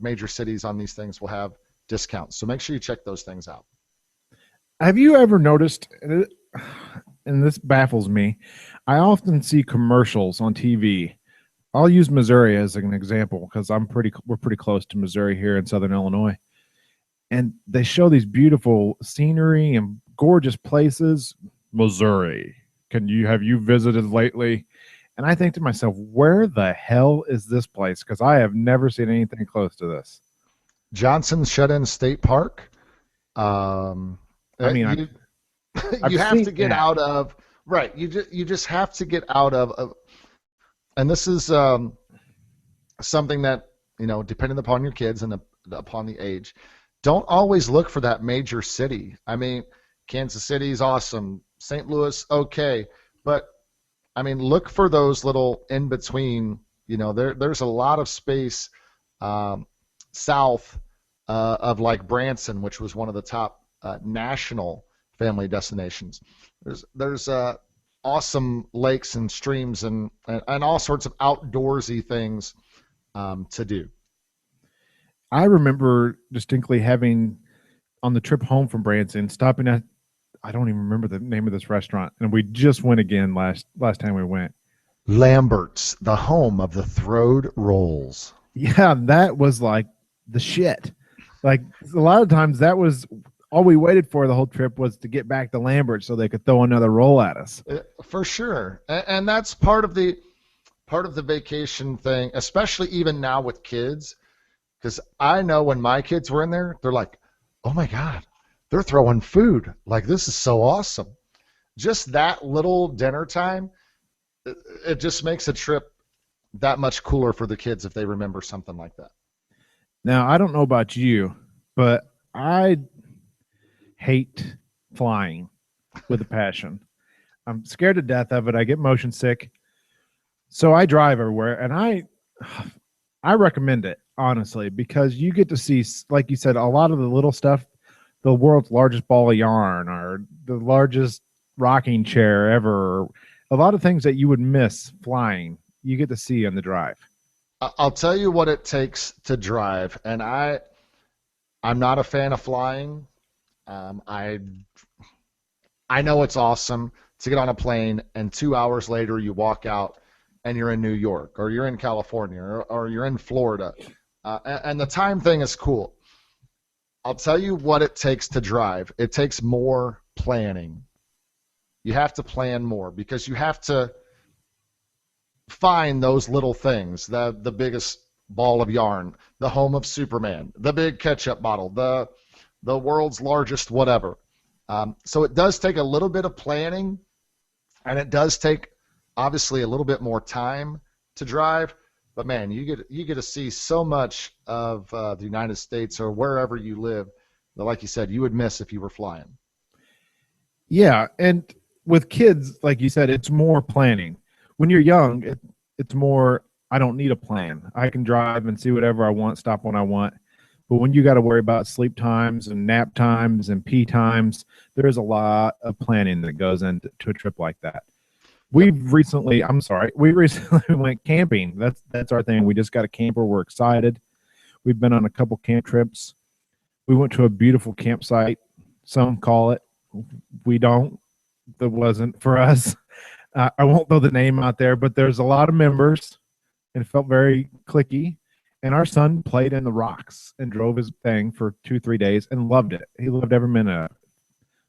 major cities on these things will have discounts. So make sure you check those things out. Have you ever noticed, and this baffles me, I often see commercials on TV. I'll use Missouri as an example because we're pretty close to Missouri here in Southern Illinois. And they show these beautiful scenery and gorgeous places. Missouri, have you visited lately? And I think to myself, where the hell is this place? Because I have never seen anything close to this. Johnson's Shut-In State Park. I mean, you have to get out of, right. You just have to get out of, and this is something that, depending upon your kids and upon the age, don't always look for that major city. I mean, Kansas City is awesome. St. Louis, okay. But, I mean, look for those little in between, there's a lot of space south of like Branson, which was one of the top national family destinations. There's awesome lakes and streams and all sorts of outdoorsy things to do. I remember distinctly having, on the trip home from Branson, stopping at, I don't even remember the name of this restaurant, and we just went again last time we went. Lambert's, the home of the throwed rolls. Yeah, that was like the shit. Like a lot of times that was all we waited for the whole trip, was to get back to Lambert so they could throw another roll at us. For sure. And that's part of the vacation thing, especially even now with kids, because I know when my kids were in there, they're like, oh my God, they're throwing food. Like, this is so awesome. just that little dinner time, it just makes a trip that much cooler for the kids if they remember something like that. Now, I don't know about you, but I hate flying with a passion. I'm scared to death of it. I get motion sick. So I drive everywhere, and I recommend it, honestly, because you get to see, like you said, a lot of the little stuff, the world's largest ball of yarn or the largest rocking chair ever, or a lot of things that you would miss flying, you get to see on the drive. I'll tell you what it takes to drive, and I'm not a fan of flying. I know it's awesome to get on a plane and 2 hours later you walk out and you're in New York or you're in California or you're in Florida, and the time thing is cool. I'll tell you what it takes to drive. It takes more planning. You have to plan more because you have to find those little things, the biggest ball of yarn, the home of Superman, the big ketchup bottle, the world's largest whatever. So it does take a little bit of planning, and it does take obviously a little bit more time to drive. But man, you get to see so much of the United States or wherever you live that, like you said, you would miss if you were flying. Yeah, and with kids, like you said, it's more planning. When you're young, it's more, I don't need a plan. I can drive and see whatever I want, stop when I want. But when you got to worry about sleep times and nap times and pee times, there's a lot of planning that goes into a trip like that. We recently went camping. That's our thing. We just got a camper. We're excited. We've been on a couple camp trips. We went to a beautiful campsite. Some call it. We don't. That wasn't for us. I won't throw the name out there, but there's a lot of members, and it felt very cliquey. And our son played in the rocks and drove his thing for 2-3 days and loved it. He loved every minute of it.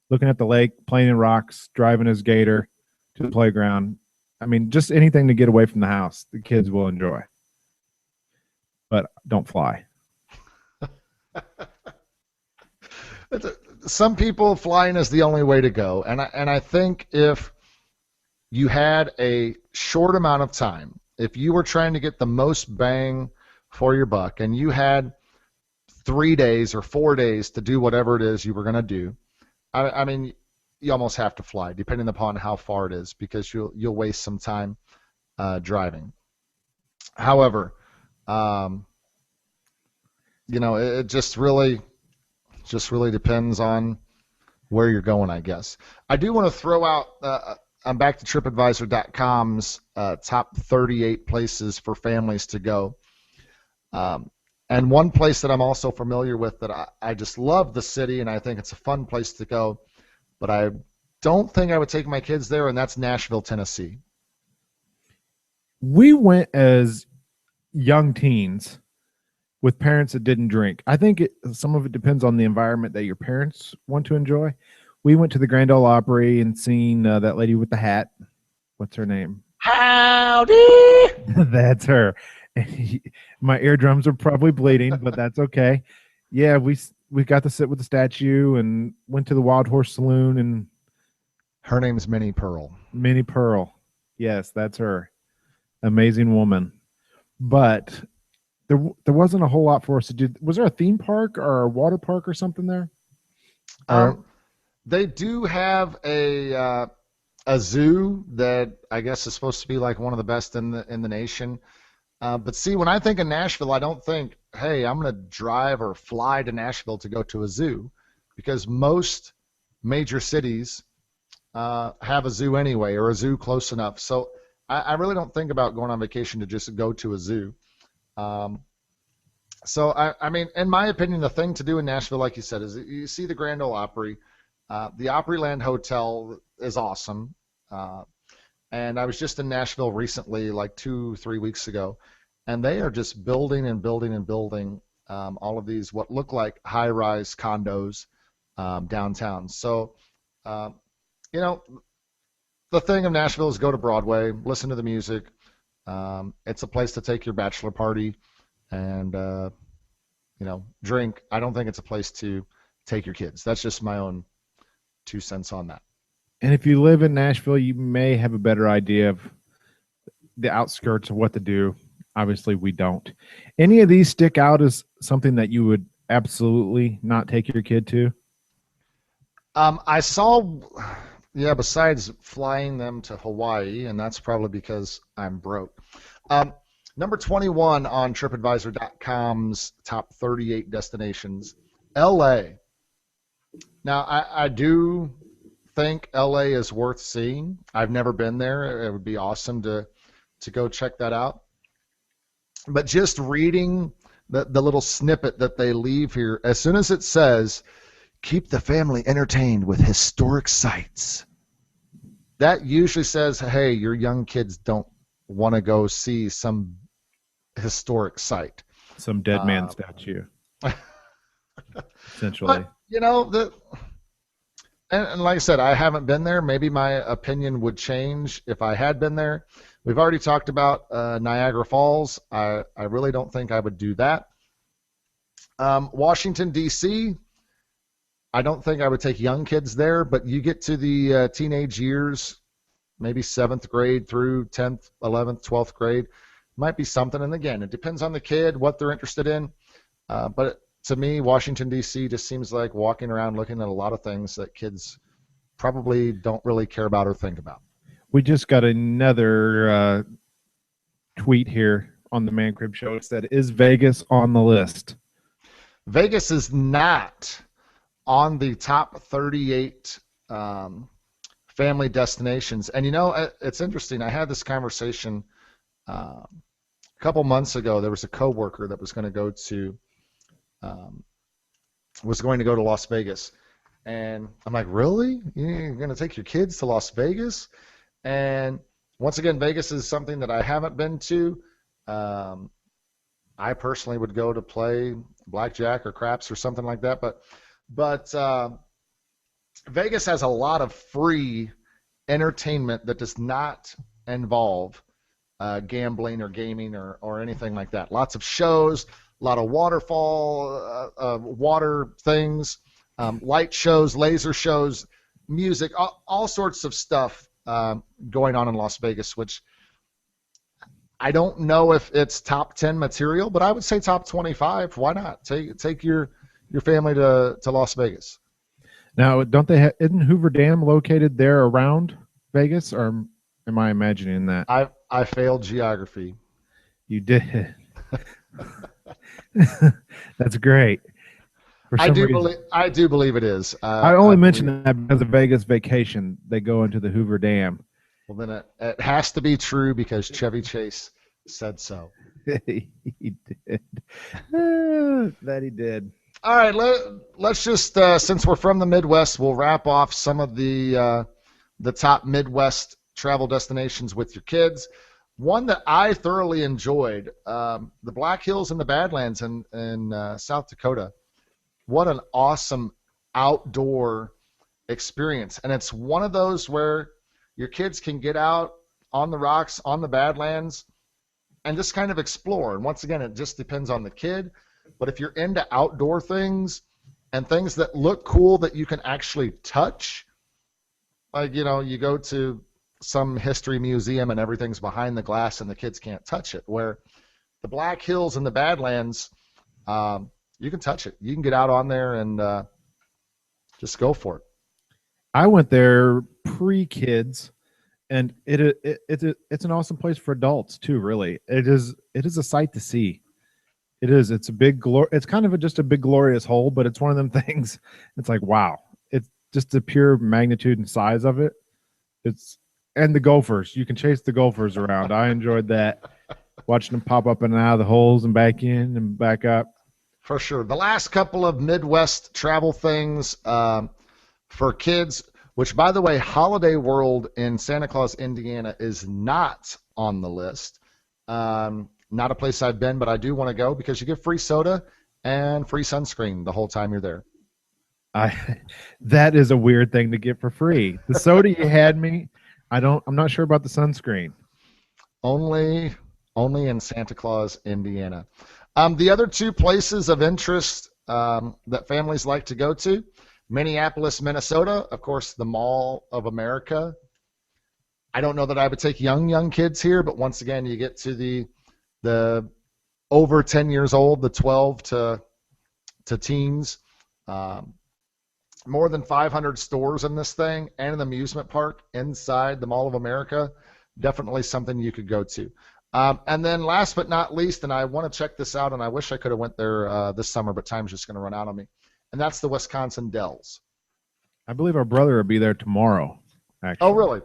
Looking at the lake, playing in rocks, driving his gator to the playground. I mean, just anything to get away from the house, the kids will enjoy. But don't fly. Some people, flying is the only way to go. And I think if you had a short amount of time, if you were trying to get the most bang for your buck and you had 3 days or 4 days to do whatever it is you were going to do, I mean, you almost have to fly, depending upon how far it is, because you'll waste some time driving. However, it just really depends on where you're going, I guess. I do want to throw out, I'm back to TripAdvisor.com's top 38 places for families to go. And one place that I'm also familiar with that I just love the city, and I think it's a fun place to go, but I don't think I would take my kids there, and that's Nashville, Tennessee. We went as young teens with parents that didn't drink. I think some of it depends on the environment that your parents want to enjoy. We went to the Grand Ole Opry and seen that lady with the hat. What's her name? Howdy! That's her. My eardrums are probably bleeding, but that's okay. Yeah, we got to sit with the statue and went to the Wild Horse Saloon, and her name's Minnie Pearl. Minnie Pearl. Yes, that's her. Amazing woman. But there wasn't a whole lot for us to do. Was there a theme park or a water park or something there? They do have a zoo that I guess is supposed to be like one of the best in the nation. But see, when I think of Nashville, I don't think, hey, I'm going to drive or fly to Nashville to go to a zoo, because most major cities have a zoo anyway, or a zoo close enough. So I really don't think about going on vacation to just go to a zoo. So, I mean, in my opinion, the thing to do in Nashville, like you said, is you see the Grand Ole Opry. The Opryland Hotel is awesome. And I was just in Nashville recently, like 2-3 weeks ago, and they are just building and building and building all of these what look like high-rise condos downtown. So, the thing of Nashville is go to Broadway, listen to the music. It's a place to take your bachelor party and, drink. I don't think it's a place to take your kids. That's just my own 2 cents on that. And if you live in Nashville, you may have a better idea of the outskirts of what to do. Obviously, we don't. Any of these stick out as something that you would absolutely not take your kid to? I saw, yeah, besides flying them to Hawaii, and that's probably because I'm broke. Number 21 on TripAdvisor.com's top 38 destinations, LA. Now, I do think LA is worth seeing. I've never been there. It would be awesome to go check that out. But just reading the little snippet that they leave here, as soon as it says, keep the family entertained with historic sites, that usually says, hey, your young kids don't want to go see some historic site. Some dead man statue, essentially. But, you know, and like I said, I haven't been there. Maybe my opinion would change if I had been there. We've already talked about Niagara Falls. I really don't think I would do that. Washington, D.C., I don't think I would take young kids there, but you get to the teenage years, maybe 7th grade through 10th, 11th, 12th grade, might be something. And again, it depends on the kid, what they're interested in. But to me, Washington, D.C. just seems like walking around looking at a lot of things that kids probably don't really care about or think about. We just got another tweet here on the Man Crib Show. It said, is Vegas on the list? Vegas is not on the top 38 family destinations. And, you know, it's interesting. I had this conversation a couple months ago. There was a coworker that was going to go to Las Vegas. And I'm like, really? You're going to take your kids to Las Vegas? And once again, Vegas is something that I haven't been to. I personally would go to play blackjack or craps or something like that. But Vegas has a lot of free entertainment that does not involve gambling or gaming or anything like that. Lots of shows, a lot of waterfall, water things, light shows, laser shows, music, all sorts of stuff going on in Las Vegas, which I don't know if it's top 10 material, but I would say top 25. Why not? Take your family to Las Vegas. Now, isn't Hoover Dam located there around Vegas, or am I imagining that? I failed geography. You did. That's great. I do believe it is. I only mention that because of Vegas Vacation. They go into the Hoover Dam. Well, then it has to be true because Chevy Chase said so. He did. That he did. All right, let's just since we're from the Midwest, we'll wrap off some of the top Midwest travel destinations with your kids. One that I thoroughly enjoyed, the Black Hills and the Badlands in South Dakota. What an awesome outdoor experience. And it's one of those where your kids can get out on the rocks, on the Badlands, and just kind of explore. And once again, it just depends on the kid. But if you're into outdoor things and things that look cool that you can actually touch, like, you know, you go to some history museum and everything's behind the glass and the kids can't touch it, where the Black Hills and the Badlands, you can touch it. You can get out on there and just go for it. I went there pre-kids, and it's an awesome place for adults too. Really, it is a sight to see. It is. It's a big It's kind of just a big glorious hole, but it's one of them things. It's like, wow. It's just the pure magnitude and size of it. And the gophers. You can chase the gophers around. I enjoyed that, watching them pop up and out of the holes and back in and back up. For sure. The last couple of Midwest travel things for kids, which, by the way, Holiday World in Santa Claus, Indiana is not on the list. Not a place I've been, but I do want to go because you get free soda and free sunscreen the whole time you're there. That is a weird thing to get for free. The soda you had me. I'm not sure about the sunscreen. Only in Santa Claus, Indiana. The other two places of interest that families like to go to, Minneapolis, Minnesota, of course, the Mall of America. I don't know that I would take young kids here, but once again, you get to the over 10 years old, the 12 to teens. More than 500 stores in this thing, and an amusement park inside the Mall of America. Definitely something you could go to. And then last but not least, and I want to check this out, and I wish I could have went there this summer, but time's just going to run out on me, and that's the Wisconsin Dells. I believe our brother will be there tomorrow. Actually. Oh, really?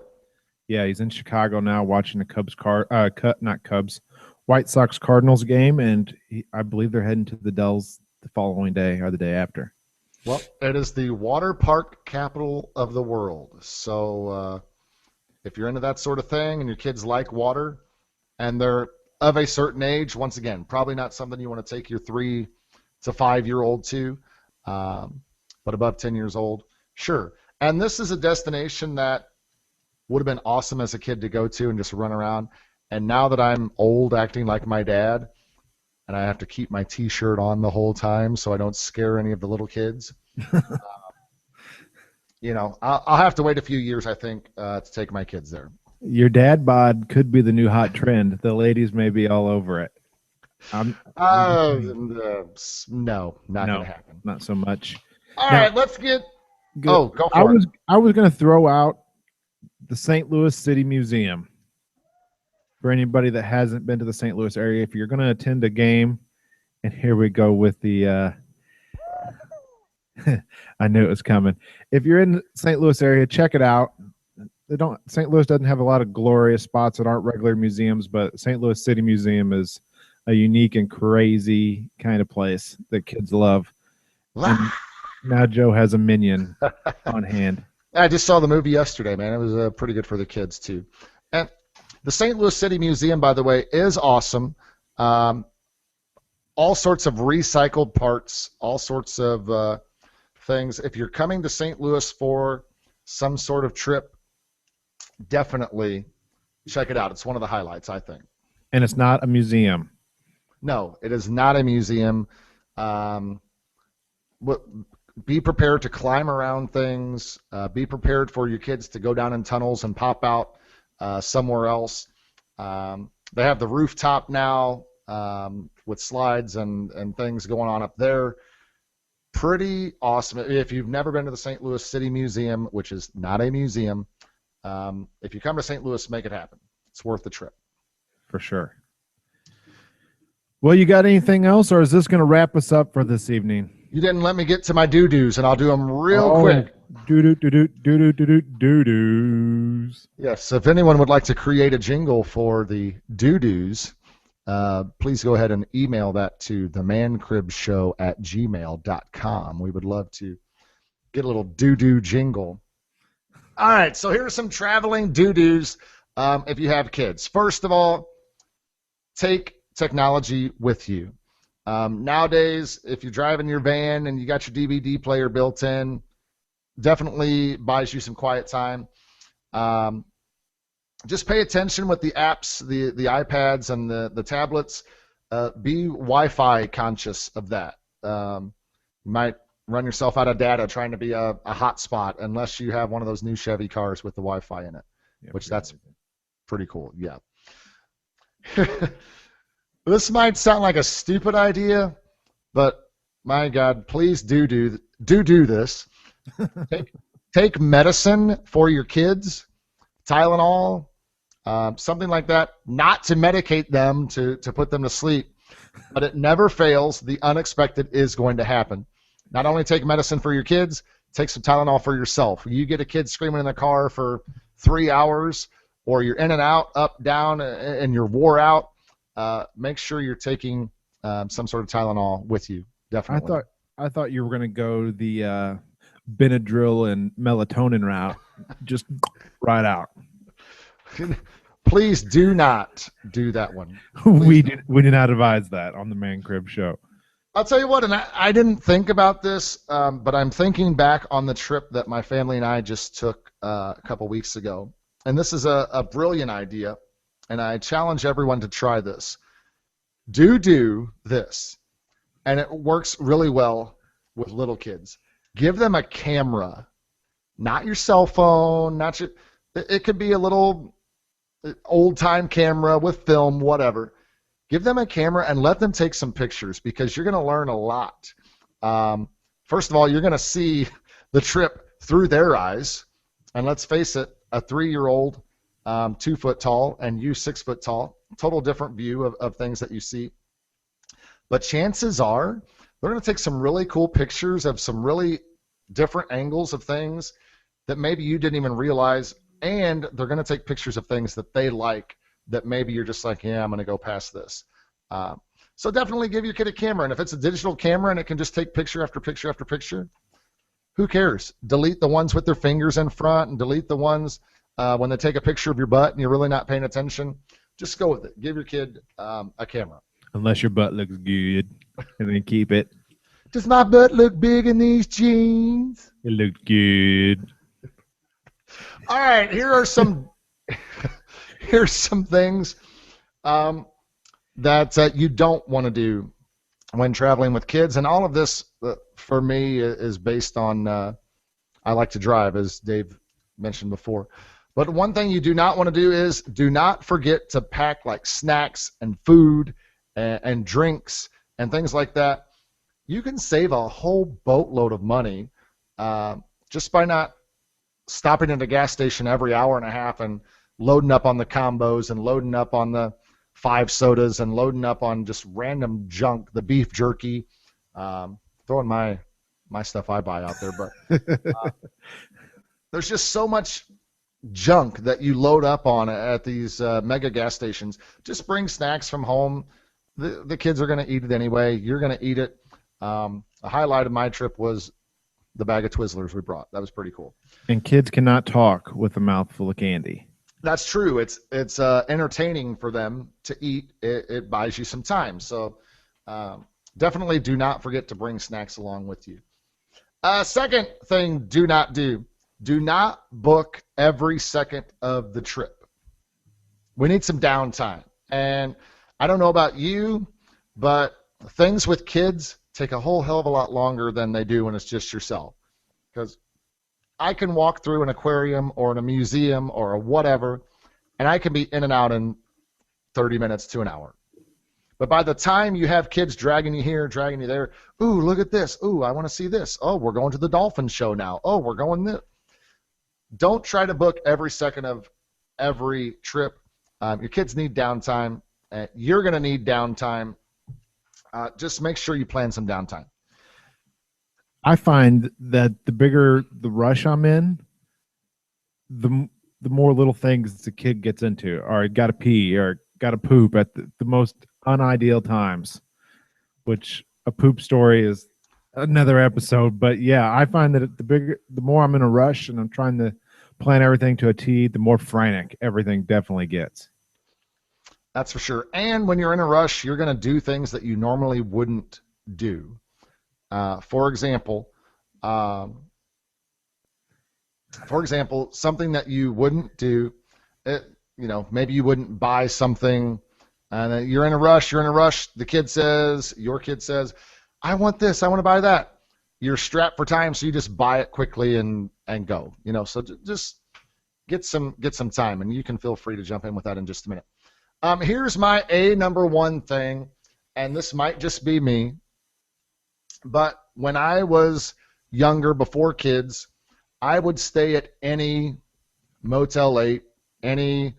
Yeah, he's in Chicago now watching the White Sox Cardinals game, and I believe they're heading to the Dells the following day or the day after. Well, it is the water park capital of the world. So if you're into that sort of thing and your kids like water and they're of a certain age, once again, probably not something you want to take your 3 to 5-year-old to, but above 10 years old, sure. And this is a destination that would have been awesome as a kid to go to and just run around. And now that I'm old, acting like my dad, and I have to keep my T-shirt on the whole time so I don't scare any of the little kids. I'll have to wait a few years, I think, to take my kids there. Your dad bod could be the new hot trend. The ladies may be all over it. No, not going to happen. Not so much. All right, let's get. Good. Oh, go for it. I was going to throw out the St. Louis City Museum. For anybody that hasn't been to the St. Louis area, if you're going to attend a game, and here we go with the I knew it was coming. If you're in the St. Louis area, check it out. St. Louis doesn't have a lot of glorious spots that aren't regular museums, but St. Louis City Museum is a unique and crazy kind of place that kids love. And now Joe has a minion on hand. I just saw the movie yesterday, man. It was pretty good for the kids too. And the St. Louis City Museum, by the way, is awesome. All sorts of recycled parts, all sorts of things. If you're coming to St. Louis for some sort of trip, definitely check it out. It's one of the highlights, I think. And it's not a museum. No, it is not a museum. Be prepared to climb around things. Be prepared for your kids to go down in tunnels and pop out somewhere else. They have the rooftop now with slides and things going on up there. Pretty awesome. If you've never been to the St. Louis City Museum, which is not a museum, if you come to St. Louis, make it happen. It's worth the trip. For sure. Well, you got anything else, or is this going to wrap us up for this evening? You didn't let me get to my doo-doos, and I'll do them real quick. Doo-doos. Yes, if anyone would like to create a jingle for the doo-doos, please go ahead and email that to themancribshow@gmail.com. We would love to get a little doo-doo jingle. All right, so here are some traveling doo-doos if you have kids. First of all, take technology with you. Nowadays, if you're driving your van and you got your DVD player built in, definitely buys you some quiet time. Just pay attention with the apps, the iPads and the tablets. Be Wi-Fi conscious of that. You might run yourself out of data trying to be a hotspot unless you have one of those new Chevy cars with the Wi-Fi in it, which that's pretty cool. Yeah. This might sound like a stupid idea, but my God, please do this. Take medicine for your kids, Tylenol, something like that, not to medicate them to put them to sleep, but it never fails. The unexpected is going to happen. Not only take medicine for your kids, take some Tylenol for yourself. You get a kid screaming in the car for 3 hours, or you're in and out, up, down, and you're wore out, make sure you're taking some sort of Tylenol with you. Definitely. I thought you were going to go the Benadryl and melatonin route, just right out. Please do not do that one. We did not advise that on the Man Crib Show. I'll tell you what, and I didn't think about this, but I'm thinking back on the trip that my family and I just took a couple weeks ago, and this is a brilliant idea. And I challenge everyone to try this. Do this, and it works really well with little kids. Give them a camera, not your cell phone, not your. It could be a little old-time camera with film, whatever. Give them a camera and let them take some pictures because you're going to learn a lot. First of all, you're going to see the trip through their eyes. And let's face it, a 3-year-old, 2 foot tall, and you 6 foot tall, total different view of things that you see. But chances are they're going to take some really cool pictures of some really different angles of things that maybe you didn't even realize. And they're going to take pictures of things that they like that maybe you're just like, yeah, I'm going to go past this. So definitely give your kid a camera. And if it's a digital camera and it can just take picture after picture after picture, who cares? Delete the ones with their fingers in front and delete the ones when they take a picture of your butt and you're really not paying attention. Just go with it. Give your kid a camera. Unless your butt looks good, and then keep it. Does my butt look big in these jeans? It looked good. All right, here's some things that you don't want to do when traveling with kids, and all of this for me is based on I like to drive, as Dave mentioned before. But one thing you do not want to do is do not forget to pack like snacks and food and drinks and things like that. You can save a whole boatload of money just by not stopping at a gas station every hour and a half and loading up on the combos and loading up on the 5 sodas and loading up on just random junk, the beef jerky, throwing my stuff I buy out there. But there's just so much junk that you load up on at these mega gas stations. Just bring snacks from home. The kids are going to eat it anyway. You're going to eat it. A highlight of my trip was the bag of Twizzlers we brought. That was pretty cool. And kids cannot talk with a mouthful of candy. That's true. It's entertaining for them to eat. It buys you some time. So definitely do not forget to bring snacks along with you. Second thing, do not do. Do not book every second of the trip. We need some downtime. And I don't know about you, but things with kids take a whole hell of a lot longer than they do when it's just yourself. Because I can walk through an aquarium or in a museum or a whatever, and I can be in and out in 30 minutes to an hour. But by the time you have kids dragging you here, dragging you there, ooh, look at this. Ooh, I want to see this. Oh, we're going to the dolphin show now. Oh, we're going this. Don't try to book every second of every trip. Your kids need downtime. You're going to need downtime. Just make sure you plan some downtime. I find that the bigger the rush I'm in, the more little things the kid gets into, or got to pee, or got to poop at the most unideal times, which a poop story is another episode. But yeah, I find that the more I'm in a rush and I'm trying to plan everything to a T, the more frantic everything definitely gets. That's for sure. And when you're in a rush, you're going to do things that you normally wouldn't do. For example, something that you wouldn't do, maybe you wouldn't buy something, and you're in a rush. The kid says, your kid says, I want this, I want to buy that. You're strapped for time, so you just buy it quickly and go. So just get some time, and you can feel free to jump in with that in just a minute. Here's my number one thing, and this might just be me, but when I was younger, before kids, I would stay at any Motel 8, if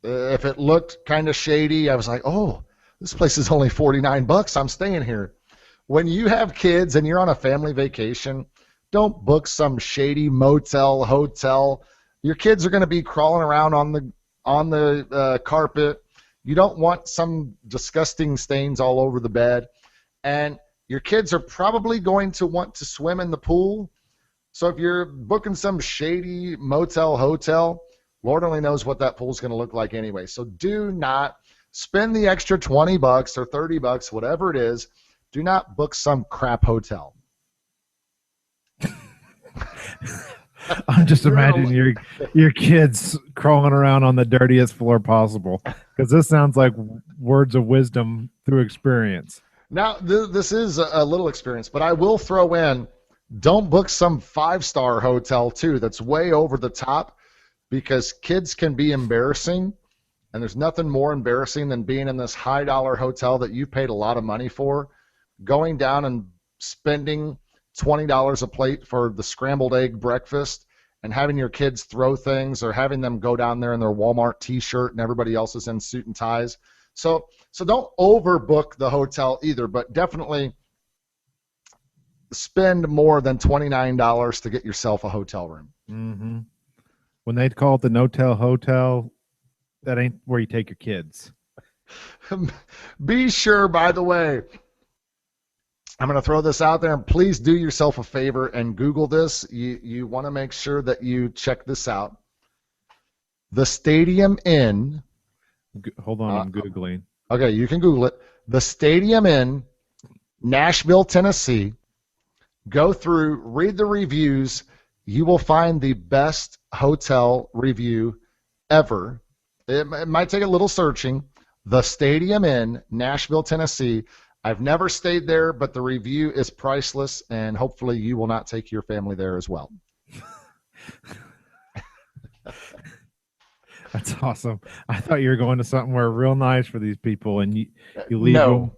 it looked kind of shady, I was like, oh, this place is only $49, I'm staying here. When you have kids and you're on a family vacation, don't book some shady motel, hotel. Your kids are going to be crawling around on the carpet. You don't want some disgusting stains all over the bed. And your kids are probably going to want to swim in the pool. So if you're booking some shady motel, hotel, Lord only knows what that pool's going to look like anyway. So do not spend the extra $20 or $30, whatever it is. Do not book some crap hotel. I'm just imagining your kids crawling around on the dirtiest floor possible, because this sounds like words of wisdom through experience. Now, this is a little experience, but I will throw in Don't book some 5-star hotel too that's way over the top, because kids can be embarrassing, and there's nothing more embarrassing than being in this high dollar hotel that you paid a lot of money for, going down and spending $20 a plate for the scrambled egg breakfast and having your kids throw things, or having them go down there in their Walmart t-shirt and everybody else is in suit and ties. So don't overbook the hotel either, but definitely spend more than $29 to get yourself a hotel room. Mm-hmm. When they call it the no-tell hotel, that ain't where you take your kids. Be sure, by the way, I'm going to throw this out there, and please do yourself a favor and Google this. You want to make sure that you check this out. The Stadium Inn. Hold on, I'm Googling. Okay, you can Google it. The Stadium Inn, Nashville, Tennessee. Go through, read the reviews. You will find the best hotel review ever. It might take a little searching. The Stadium Inn, Nashville, Tennessee. I've never stayed there, but the review is priceless, and hopefully you will not take your family there as well. That's awesome. I thought you were going to somewhere real nice for these people, and you leave No.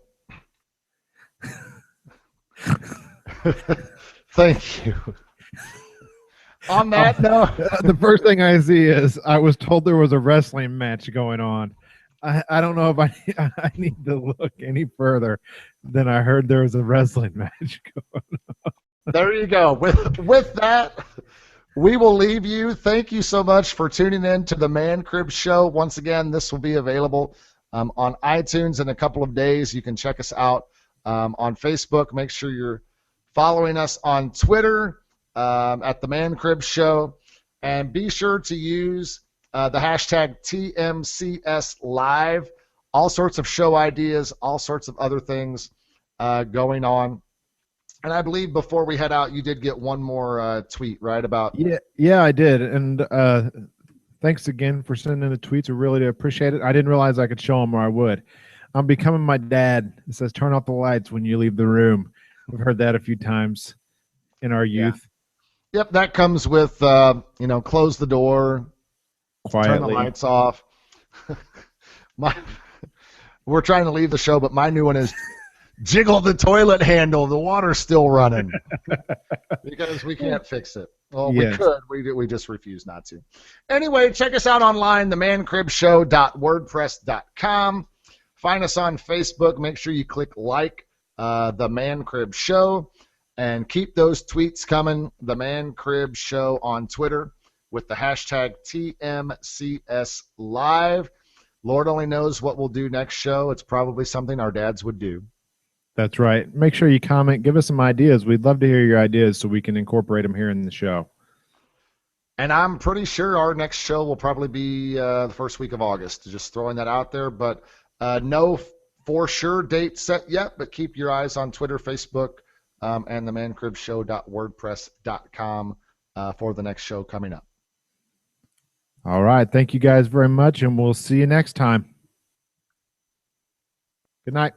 them. Thank you. On that note, The first thing I see is I was told there was a wrestling match going on. I don't know if I need to look any further than I heard there was a wrestling match going on. there you go. With that, we will leave you. Thank you so much for tuning in to the Man Crib Show. Once again, this will be available on iTunes in a couple of days. You can check us out on Facebook. Make sure you're following us on Twitter at the Man Crib Show, and be sure to use the hashtag TMCS Live. All sorts of show ideas, all sorts of other things going on. And I believe before we head out, you did get one more tweet, right? About yeah, I did. And thanks again for sending the tweets. I really do appreciate it. I didn't realize I could show them, or I would. I'm becoming my dad. It says, turn off the lights when you leave the room. We've heard that a few times in our youth. Yep, that comes with, close the door, Quietly. turn the lights off. We're trying to leave the show, but my new one is jiggle the toilet handle. The water's still running. Because we can't fix it. Well, Yes. we could. We just refuse not to. Anyway, check us out online, themancribshow.wordpress.com. Find us on Facebook. Make sure you click like The Man Crib Show. And keep those tweets coming. The Man Crib Show on Twitter with the hashtag TMCS Live. Lord only knows what we'll do next show. It's probably something our dads would do. That's right. Make sure you comment. Give us some ideas. We'd love to hear your ideas so we can incorporate them here in the show. And I'm pretty sure our next show will probably be the first week of August. Just throwing that out there. But no for sure date set yet, but keep your eyes on Twitter, Facebook, and the mancribshow.wordpress.com for the next show coming up. All right. Thank you guys very much, and we'll see you next time. Good night.